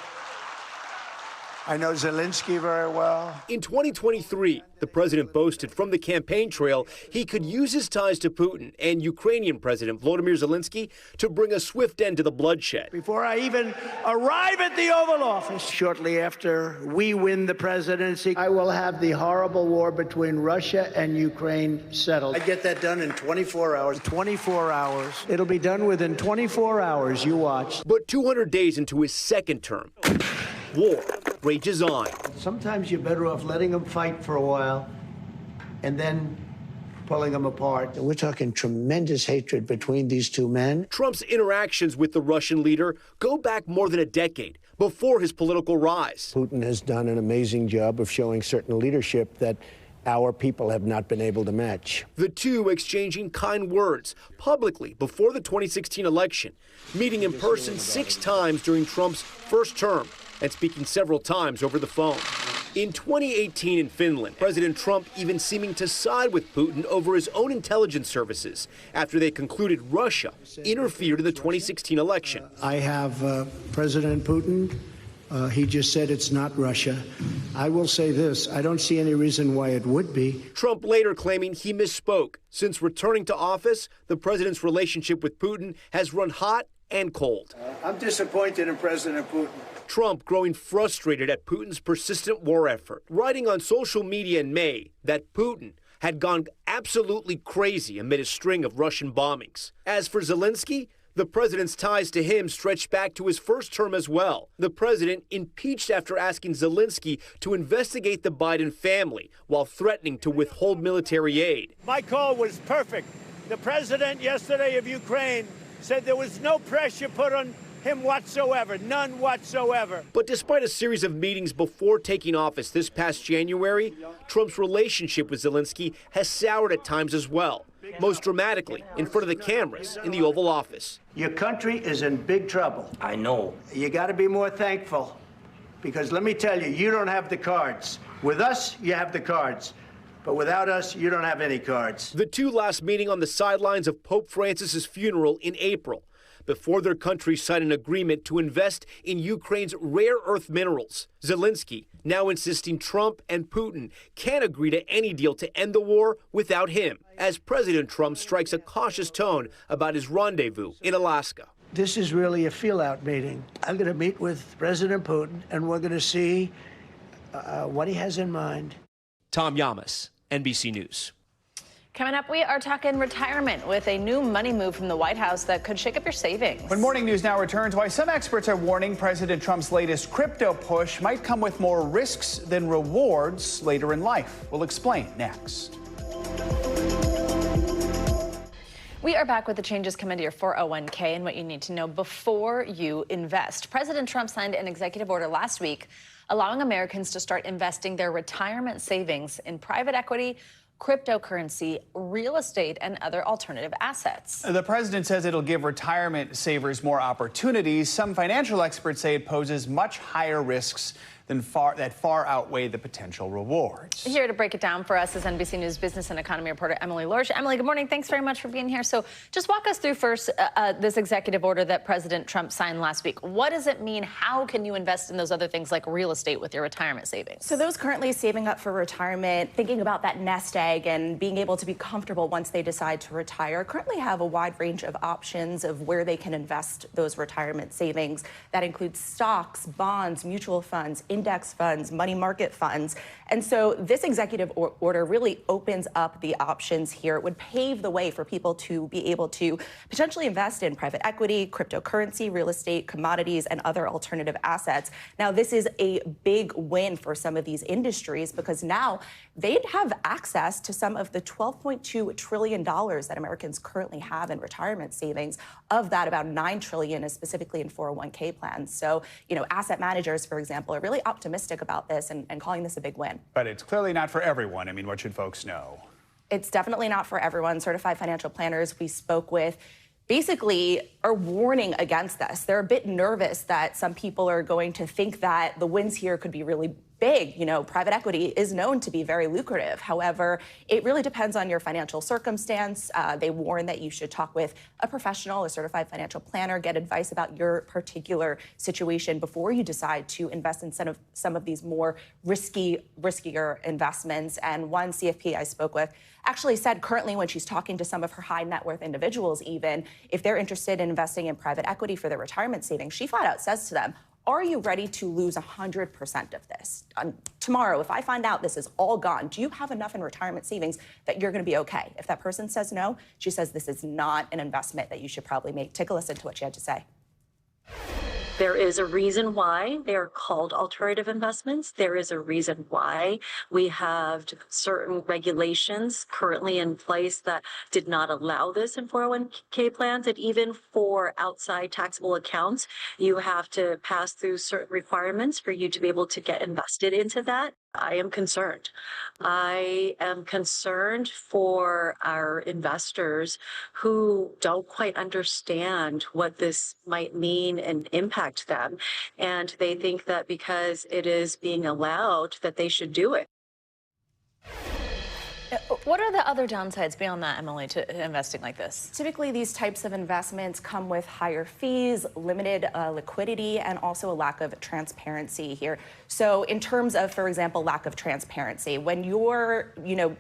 I know Zelensky very well. In 2023, the president boasted from the campaign trail he could use his ties to Putin and Ukrainian President Volodymyr Zelensky to bring a swift end to the bloodshed. Before I even arrive at the Oval Office, shortly after we win the presidency, I will have the horrible war between Russia and Ukraine settled. I get that done in 24 hours. 24 hours. It'll be done within 24 hours, you watch. But 200 days into his second term, war rages on. Sometimes you're better off letting them fight for a while and then pulling them apart. We're talking tremendous hatred between these two men. Trump's interactions with the Russian leader go back more than a decade before his political rise. Putin has done an amazing job of showing certain leadership that our people have not been able to match. The two exchanging kind words publicly before the 2016 election, meeting in person 6 times during Trump's first term and speaking several times over the phone. In 2018 in Finland, President Trump even seeming to side with Putin over his own intelligence services after they concluded Russia interfered in the 2016 election. I have President Putin. He just said it's not Russia. I will say this, I don't see any reason why it would be. Trump later claiming he misspoke. Since returning to office, the president's relationship with Putin has run hot and cold. I'm disappointed in President Putin. Trump growing frustrated at Putin's persistent war effort, writing on social media in May that Putin had gone absolutely crazy amid a string of Russian bombings. As for Zelensky, the president's ties to him stretched back to his first term as well. The president impeached after asking Zelensky to investigate the Biden family while threatening to withhold military aid. My call was perfect. The president yesterday of Ukraine said there was no pressure put on him whatsoever, none whatsoever. But despite a series of meetings before taking office this past January, Trump's relationship with Zelensky has soured at times as well, most dramatically in front of the cameras in the Oval Office. Your country is in big trouble. I know. You got to be more thankful, because let me tell you, you don't have the cards. With us, you have the cards. But without us, you don't have any cards. The two last meeting on the sidelines of Pope Francis's funeral in April. before their country signed an agreement to invest in Ukraine's rare earth minerals. Zelensky now insisting Trump and Putin can't agree to any deal to end the war without him, as President Trump strikes a cautious tone about his rendezvous in Alaska. This is really a feel-out meeting. I'm going to meet with President Putin, and we're going to see what he has in mind. Tom Yamas, NBC News. Coming up, we are talking retirement with a new money move from the White House that could shake up your savings. When Morning News Now returns, why some experts are warning President Trump's latest crypto push might come with more risks than rewards later in life. We'll explain next. We are back with the changes coming to your 401k and what you need to know before you invest. President Trump signed an executive order last week allowing Americans to start investing their retirement savings in private equity, cryptocurrency, real estate, and other alternative assets. The president says it'll give retirement savers more opportunities. Some financial experts say it poses much higher risks that far outweigh the potential rewards. Here to break it down for us is NBC News business and economy reporter Emily Lorsch. Emily, good morning. Thanks very much for being here. So just walk us through first this executive order that President Trump signed last week. What does it mean? How can you invest in those other things like real estate with your retirement savings? So those currently saving up for retirement, thinking about that nest egg and being able to be comfortable once they decide to retire, currently have a wide range of options of where they can invest those retirement savings. That includes stocks, bonds, mutual funds, index funds, money market funds. And so this executive order really opens up the options here. It would pave the way for people to be able to potentially invest in private equity, cryptocurrency, real estate, commodities, and other alternative assets. Now, this is a big win for some of these industries because now they'd have access to some of the $12.2 trillion that Americans currently have in retirement savings. Of that, about $9 trillion is specifically in 401k plans. So, asset managers, for example, are really optimistic about this and calling this a big win. But it's clearly not for everyone. I mean, what should folks know? It's definitely not for everyone. Certified financial planners we spoke with basically are warning against this. They're a bit nervous that some people are going to think that the wins here could be really big. Private equity is known to be very lucrative. However, it really depends on your financial circumstance. They warn that you should talk with a professional, a certified financial planner, get advice about your particular situation before you decide to invest in some of these more riskier investments. And one CFP I spoke with actually said currently when she's talking to some of her high net worth individuals, even if they're interested in investing in private equity for their retirement savings, she flat out says to them, are you ready to lose 100% of this? Tomorrow, if I find out this is all gone, do you have enough in retirement savings that you're going to be okay? If that person says no, she says this is not an investment that you should probably make. Take a listen to what she had to say. There is a reason why they are called alternative investments. There is a reason why we have certain regulations currently in place that did not allow this in 401k plans. And even for outside taxable accounts, you have to pass through certain requirements for you to be able to get invested into that. I am concerned. I am concerned for our investors who don't quite understand what this might mean and impact them. And they think that because it is being allowed that they should do it. What are the other downsides beyond that, Emily, to investing like this? Typically, these types of investments come with higher fees, limited liquidity, and also a lack of transparency here. So in terms of, for example, lack of transparency, when you're,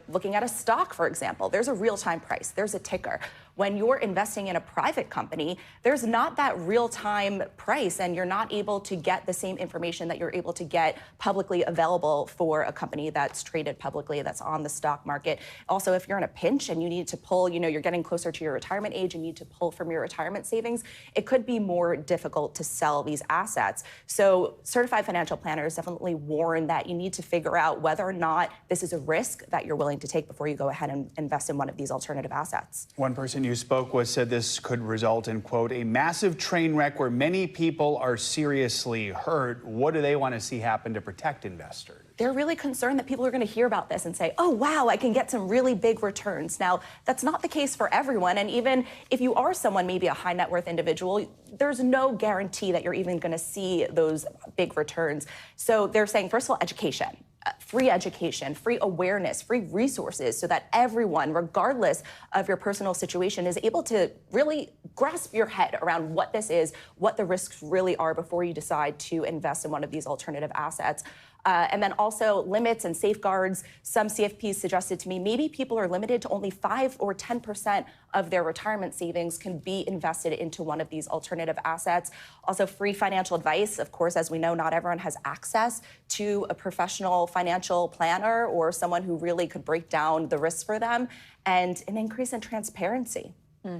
looking at a stock, for example, there's a real-time price, there's a ticker. When you're investing in a private company, there's not that real-time price, and you're not able to get the same information that you're able to get publicly available for a company that's traded publicly, that's on the stock market. Also, if you're in a pinch and you need to pull, you're getting closer to your retirement age and need to pull from your retirement savings, it could be more difficult to sell these assets. So certified financial planners definitely warn that you need to figure out whether or not this is a risk that you're willing to take before you go ahead and invest in one of these alternative assets. One person you spoke with said this could result in, quote, a massive train wreck where many people are seriously hurt. What do they want to see happen to protect investors? They're really concerned that people are going to hear about this and say, oh, wow, I can get some really big returns. Now, that's not the case for everyone. And even if you are someone, maybe a high net worth individual, there's no guarantee that you're even going to see those big returns. So they're saying, first of all, education. free education, free awareness, free resources, so that everyone, regardless of your personal situation, is able to really grasp your head around what this is, what the risks really are before you decide to invest in one of these alternative assets. And then also limits and safeguards. Some CFPs suggested to me maybe people are limited to only 5 or 10% of their retirement savings can be invested into one of these alternative assets. Also, free financial advice. Of course, as we know, not everyone has access to a professional financial planner or someone who really could break down the risks for them, and an increase in transparency. All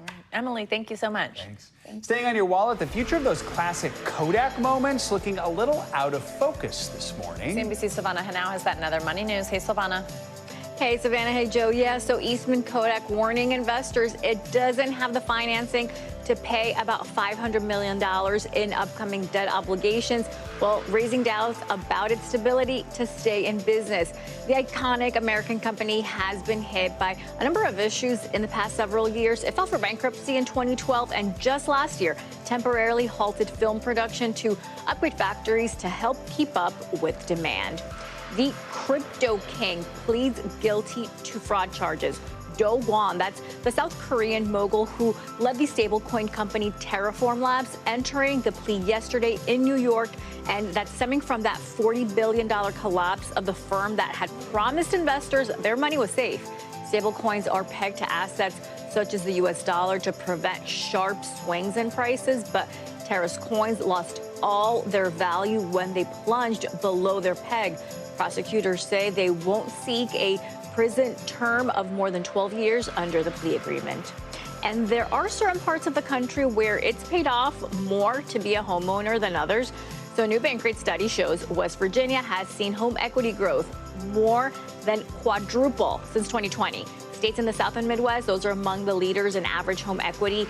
right. Emily, thank you so much. Thanks. Staying on your wallet, the future of those classic Kodak moments looking a little out of focus this morning. NBC's Savannah Hanau has that in other money news. Hey, Savannah. Hey, Savannah. Hey, Joe. Yeah, so Eastman Kodak warning investors it doesn't have the financing to pay about $500 million in upcoming debt obligations, while raising doubts about its stability to stay in business. The iconic American company has been hit by a number of issues in the past several years. It filed for bankruptcy in 2012 and just last year temporarily halted film production to upgrade factories to help keep up with demand. The crypto king pleads guilty to fraud charges. Do Kwon, that's the South Korean mogul who led the stablecoin company Terraform Labs, entering the plea yesterday in New York, and that's stemming from that $40 billion collapse of the firm that had promised investors their money was safe. Stablecoins are pegged to assets such as the U.S. dollar to prevent sharp swings in prices, but Terra's coins lost all their value when they plunged below their peg. Prosecutors say they won't seek a prison term of more than 12 years under the plea agreement. And there are certain parts of the country where it's paid off more to be a homeowner than others. So a new Bankrate study shows West Virginia has seen home equity growth more than quadruple since 2020. States in the South and Midwest, those are among the leaders in average home equity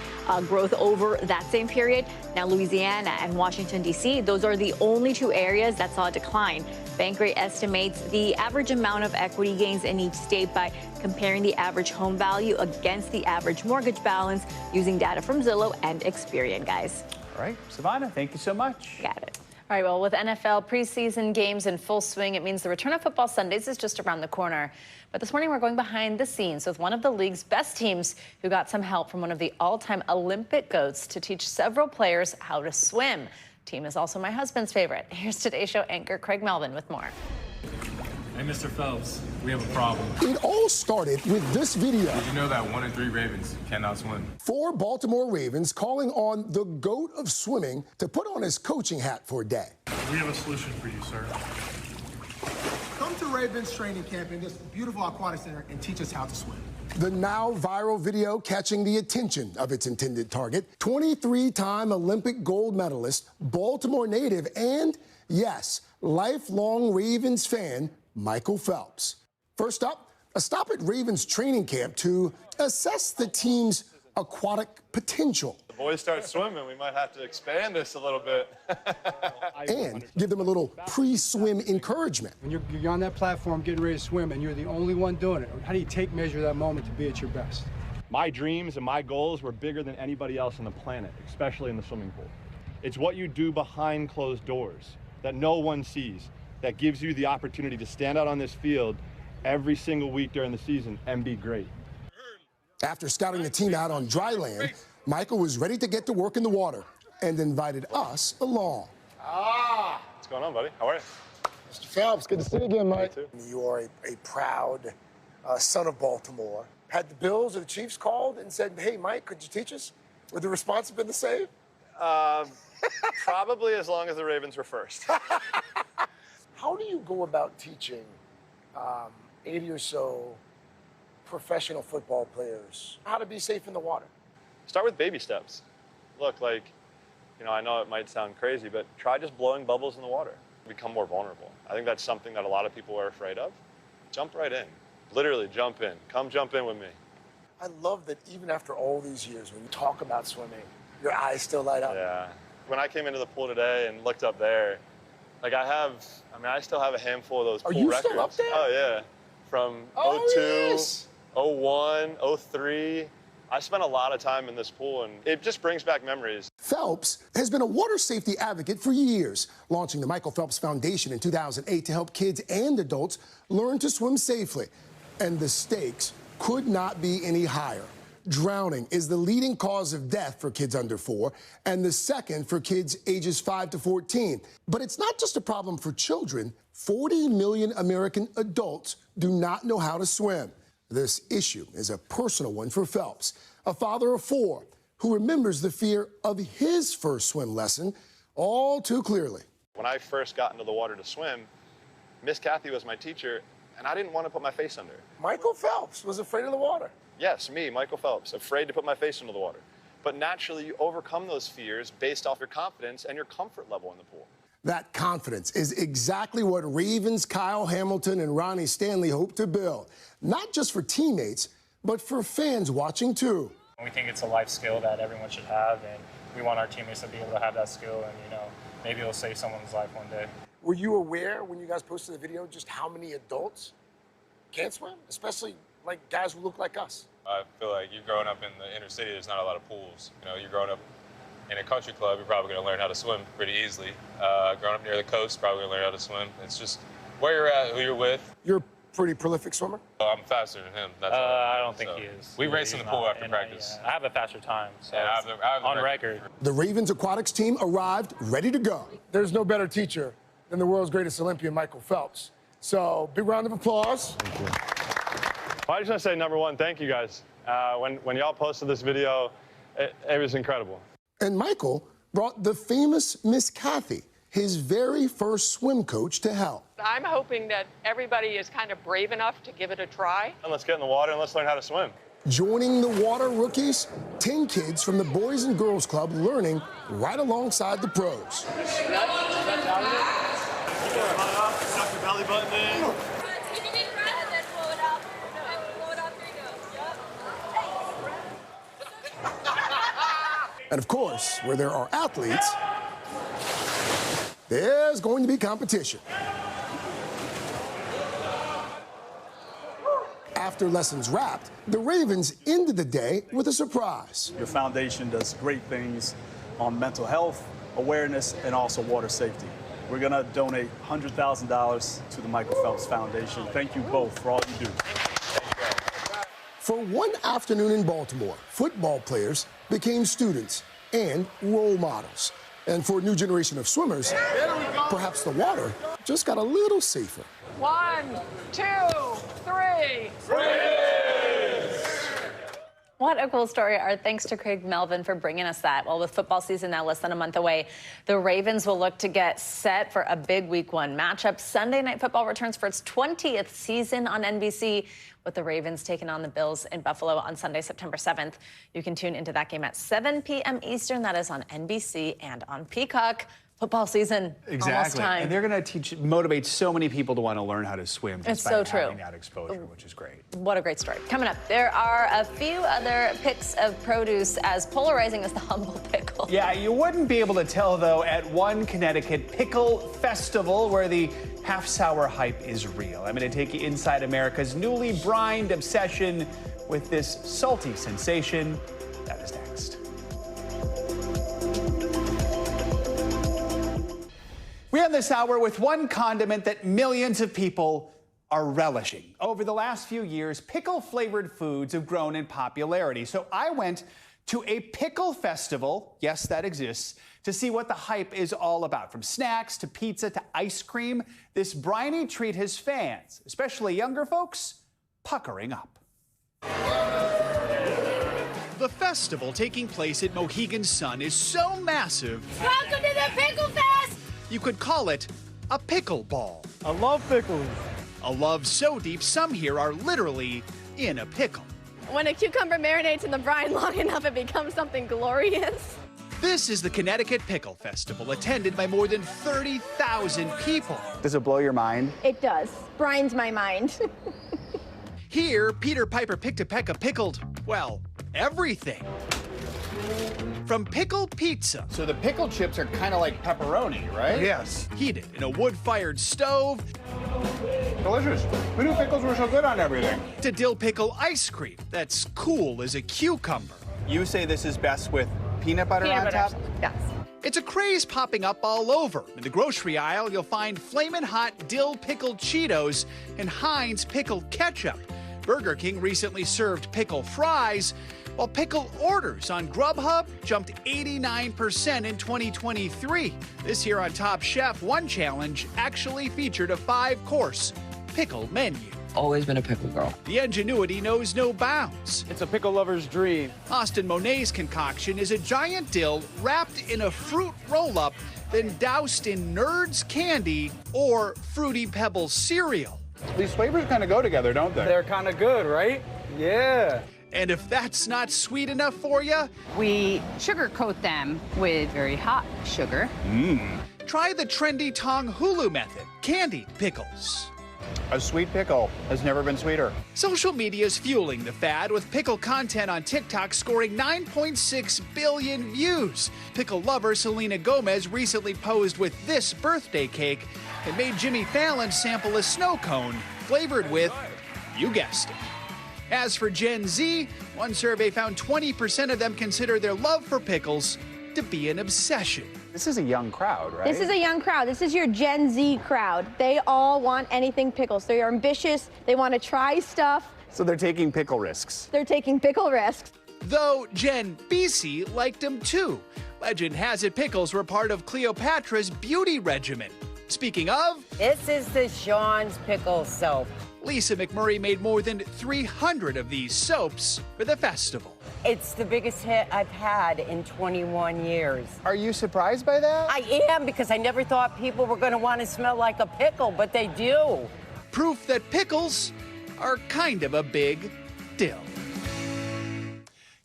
growth over that same period. Now, Louisiana and Washington, D.C., those are the only two areas that saw a decline. Bankrate estimates the average amount of equity gains in each state by comparing the average home value against the average mortgage balance using data from Zillow and Experian, guys. All right, Savannah, thank you so much. Got it. All right, well, with NFL preseason games in full swing, it means the return of football Sundays is just around the corner. But this morning, we're going behind the scenes with one of the league's best teams who got some help from one of the all-time Olympic goats to teach several players how to swim. Team is also my husband's favorite. Here's Today Show anchor Craig Melvin with more. Hey, Mr. Phelps, we have a problem. It all started with this video. Did you know that 1 in 3 Ravens cannot swim? 4 Baltimore Ravens calling on the GOAT of swimming to put on his coaching hat for a day. We have a solution for you, sir. Come to Ravens training camp in this beautiful aquatic center and teach us how to swim. The now viral video catching the attention of its intended target, 23-time Olympic gold medalist, Baltimore native, and, yes, lifelong Ravens fan, Michael Phelps. First up, a stop at Ravens training camp to assess the team's aquatic potential. The boys start swimming, we might have to expand this a little bit. And give them a little pre-swim encouragement. When you're on that platform getting ready to swim and you're the only one doing it, how do you take measure of that moment to be at your best? My dreams and my goals were bigger than anybody else on the planet, especially in the swimming pool. It's what you do behind closed doors that no one sees, that gives you the opportunity to stand out on this field every single week during the season and be great. After scouting the team out on dry land, Michael was ready to get to work in the water and invited us along. What's going on, buddy? How are you? Mr. Phelps, good to see you again, Mike. You too. You are a proud son of Baltimore. Had the Bills or the Chiefs called and said, hey, Mike, could you teach us? Would the response have been the same? Probably as long as the Ravens were first. How do you go about teaching 80 or so professional football players how to be safe in the water? Start with baby steps. Look, I know it might sound crazy, but try just blowing bubbles in the water. Become more vulnerable. I think that's something that a lot of people are afraid of. Jump right in. Literally jump in. Come jump in with me. I love that even after all these years, when you talk about swimming, your eyes still light up. Yeah. When I came into the pool today and looked up there, I still have a handful of those pool records. Are you still up there? Oh, yeah. From 02, 01, 03. I spent a lot of time in this pool, and it just brings back memories. Phelps has been a water safety advocate for years, launching the Michael Phelps Foundation in 2008 to help kids and adults learn to swim safely. And the stakes could not be any higher. Drowning is the leading cause of death for kids under 4 and the second for kids ages 5 to 14. But it's not just a problem for children. 40 million American adults do not know how to swim. This issue is a personal one for Phelps, a father of 4 who remembers the fear of his first swim lesson all too clearly. When I first got into the water to swim, Miss Kathy was my teacher, and I didn't want to put my face under. Michael Phelps was afraid of the water. Yes, me, Michael Phelps, afraid to put my face into the water. But naturally, you overcome those fears based off your confidence and your comfort level in the pool. That confidence is exactly what Ravens' Kyle Hamilton and Ronnie Stanley hope to build, not just for teammates, but for fans watching too. We think it's a life skill that everyone should have, and we want our teammates to be able to have that skill, and maybe it'll save someone's life one day. Were you aware when you guys posted the video just how many adults can't swim, especially like guys who look like us? I feel like you're growing up in the inner city, there's not a lot of pools. You're growing up in a country club, you're probably going to learn how to swim pretty easily. Growing up near the coast, probably going to learn how to swim. It's just where you're at, who you're with. You're a pretty prolific swimmer? I'm faster than him. That's I don't think he is. We race in the pool after practice. I have a faster time, so I have the on record. The Ravens aquatics team arrived ready to go. There's no better teacher than the world's greatest Olympian, Michael Phelps. So, big round of applause. Well, I just want to say, number one, thank you guys. When y'all posted this video, it was incredible. And Michael brought the famous Miss Kathy, his very first swim coach, to help. I'm hoping that everybody is kind of brave enough to give it a try. And let's get in the water and let's learn how to swim. Joining the water rookies, 10 kids from the Boys and Girls Club learning right alongside the pros. Suck your belly button in. And of course, where there are athletes, there's going to be competition. After lessons wrapped, the Ravens ended the day with a surprise. Your foundation does great things on mental health, awareness, and also water safety. We're going to donate $100,000 to the Michael Phelps Foundation. Thank you both for all you do. For one afternoon in Baltimore, football players became students and role models. And for a new generation of swimmers, perhaps the water just got a little safer. 1, 2, 3. What a cool story. Our thanks to Craig Melvin for bringing us that. Well, with football season now less than a month away, the Ravens will look to get set for a big Week 1 matchup. Sunday Night Football returns for its 20th season on NBC, with the Ravens taking on the Bills in Buffalo on Sunday, September 7th. You can tune into that game at 7 p.m. Eastern. That is on NBC and on Peacock. Football season, almost time. And they're going to motivate so many people to want to learn how to swim. It's so true. Having that exposure, which is great. What a great story. Coming up, there are a few other picks of produce as polarizing as the humble pickle. Yeah, you wouldn't be able to tell, though, at one Connecticut pickle festival where the half-sour hype is real. I'm going to take you inside America's newly brined obsession with this salty sensation. That is next. We end this hour with one condiment that millions of people are relishing. Over the last few years, pickle-flavored foods have grown in popularity. So I went to a pickle festival, yes, that exists, to see what the hype is all about. From snacks to pizza to ice cream, this briny treat has fans, especially younger folks, puckering up. The festival taking place at Mohegan Sun is so massive. Welcome to the Pickle Fest! You could call it a pickle ball. I love pickles. A love so deep, some here are literally in a pickle. When a cucumber marinates in the brine long enough, it becomes something glorious. This is the Connecticut Pickle Festival, attended by more than 30,000 people. Does it blow your mind? It does. Brines my mind. Here, Peter Piper picked a peck of pickled, well, everything. From pickle pizza. So the pickle chips are kind of like pepperoni, right? Yes. Heated in a wood-fired stove. Delicious. Who knew pickles were so good on everything? To dill pickle ice cream that's cool as a cucumber. You say this is best with peanut butter on top? Yes. It's a craze popping up all over. In the grocery aisle, you'll find Flamin' Hot Dill Pickled Cheetos and Heinz Pickled Ketchup. Burger King recently served pickle fries, while pickle orders on Grubhub jumped 89% in 2023. This year on Top Chef, one challenge actually featured a 5-course pickle menu. Always been a pickle girl. The ingenuity knows no bounds. It's a pickle lover's dream. Austin Monet's concoction is a giant dill wrapped in a fruit roll-up, then doused in Nerds candy or Fruity Pebbles cereal. These flavors kind of go together, don't they? They're kind of good, right? Yeah. And if that's not sweet enough for you, we sugarcoat them with very hot sugar. Try the trendy Tong Hulu method, candied pickles. A sweet pickle has never been sweeter. Social media is fueling the fad, with pickle content on TikTok scoring 9.6 billion views. Pickle lover Selena Gomez recently posed with this birthday cake and made Jimmy Fallon sample a snow cone flavored with, you guessed it. As for Gen Z, one survey found 20% of them consider their love for pickles to be an obsession. This is a young crowd, right? This is a young crowd. This is your Gen Z crowd. They all want anything pickles. They are ambitious. They want to try stuff. So they're taking pickle risks. They're taking pickle risks. Though Gen BC liked them too. Legend has it pickles were part of Cleopatra's beauty regimen. Speaking of, this is the Sean's Pickle Soap. Lisa McMurray made more than 300 of these soaps for the festival. It's the biggest hit I've had in 21 years. Are you surprised by that? I am, because I never thought people were going to want to smell like a pickle, but they do. Proof that pickles are kind of a big deal.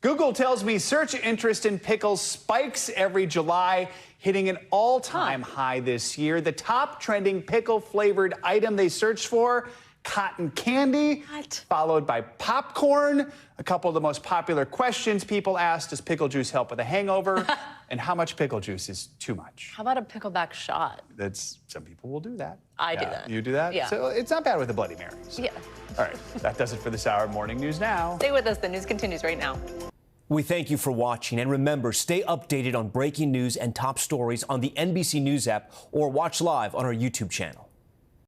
Google tells me search interest in pickles spikes every July, hitting an all-time high this year. The top trending pickle-flavored item they searched for, cotton candy, followed by popcorn. A couple of the most popular questions people asked: does pickle juice help with a hangover? And how much pickle juice is too much? How about a pickleback shot? Some people will do that. I do that. You do that? Yeah. So it's not bad with a Bloody Mary. So. Yeah. All right, that does it for this hour of Morning News Now. Stay with us. The news continues right now. We thank you for watching, and remember, stay updated on breaking news and top stories on the NBC News app or watch live on our YouTube channel.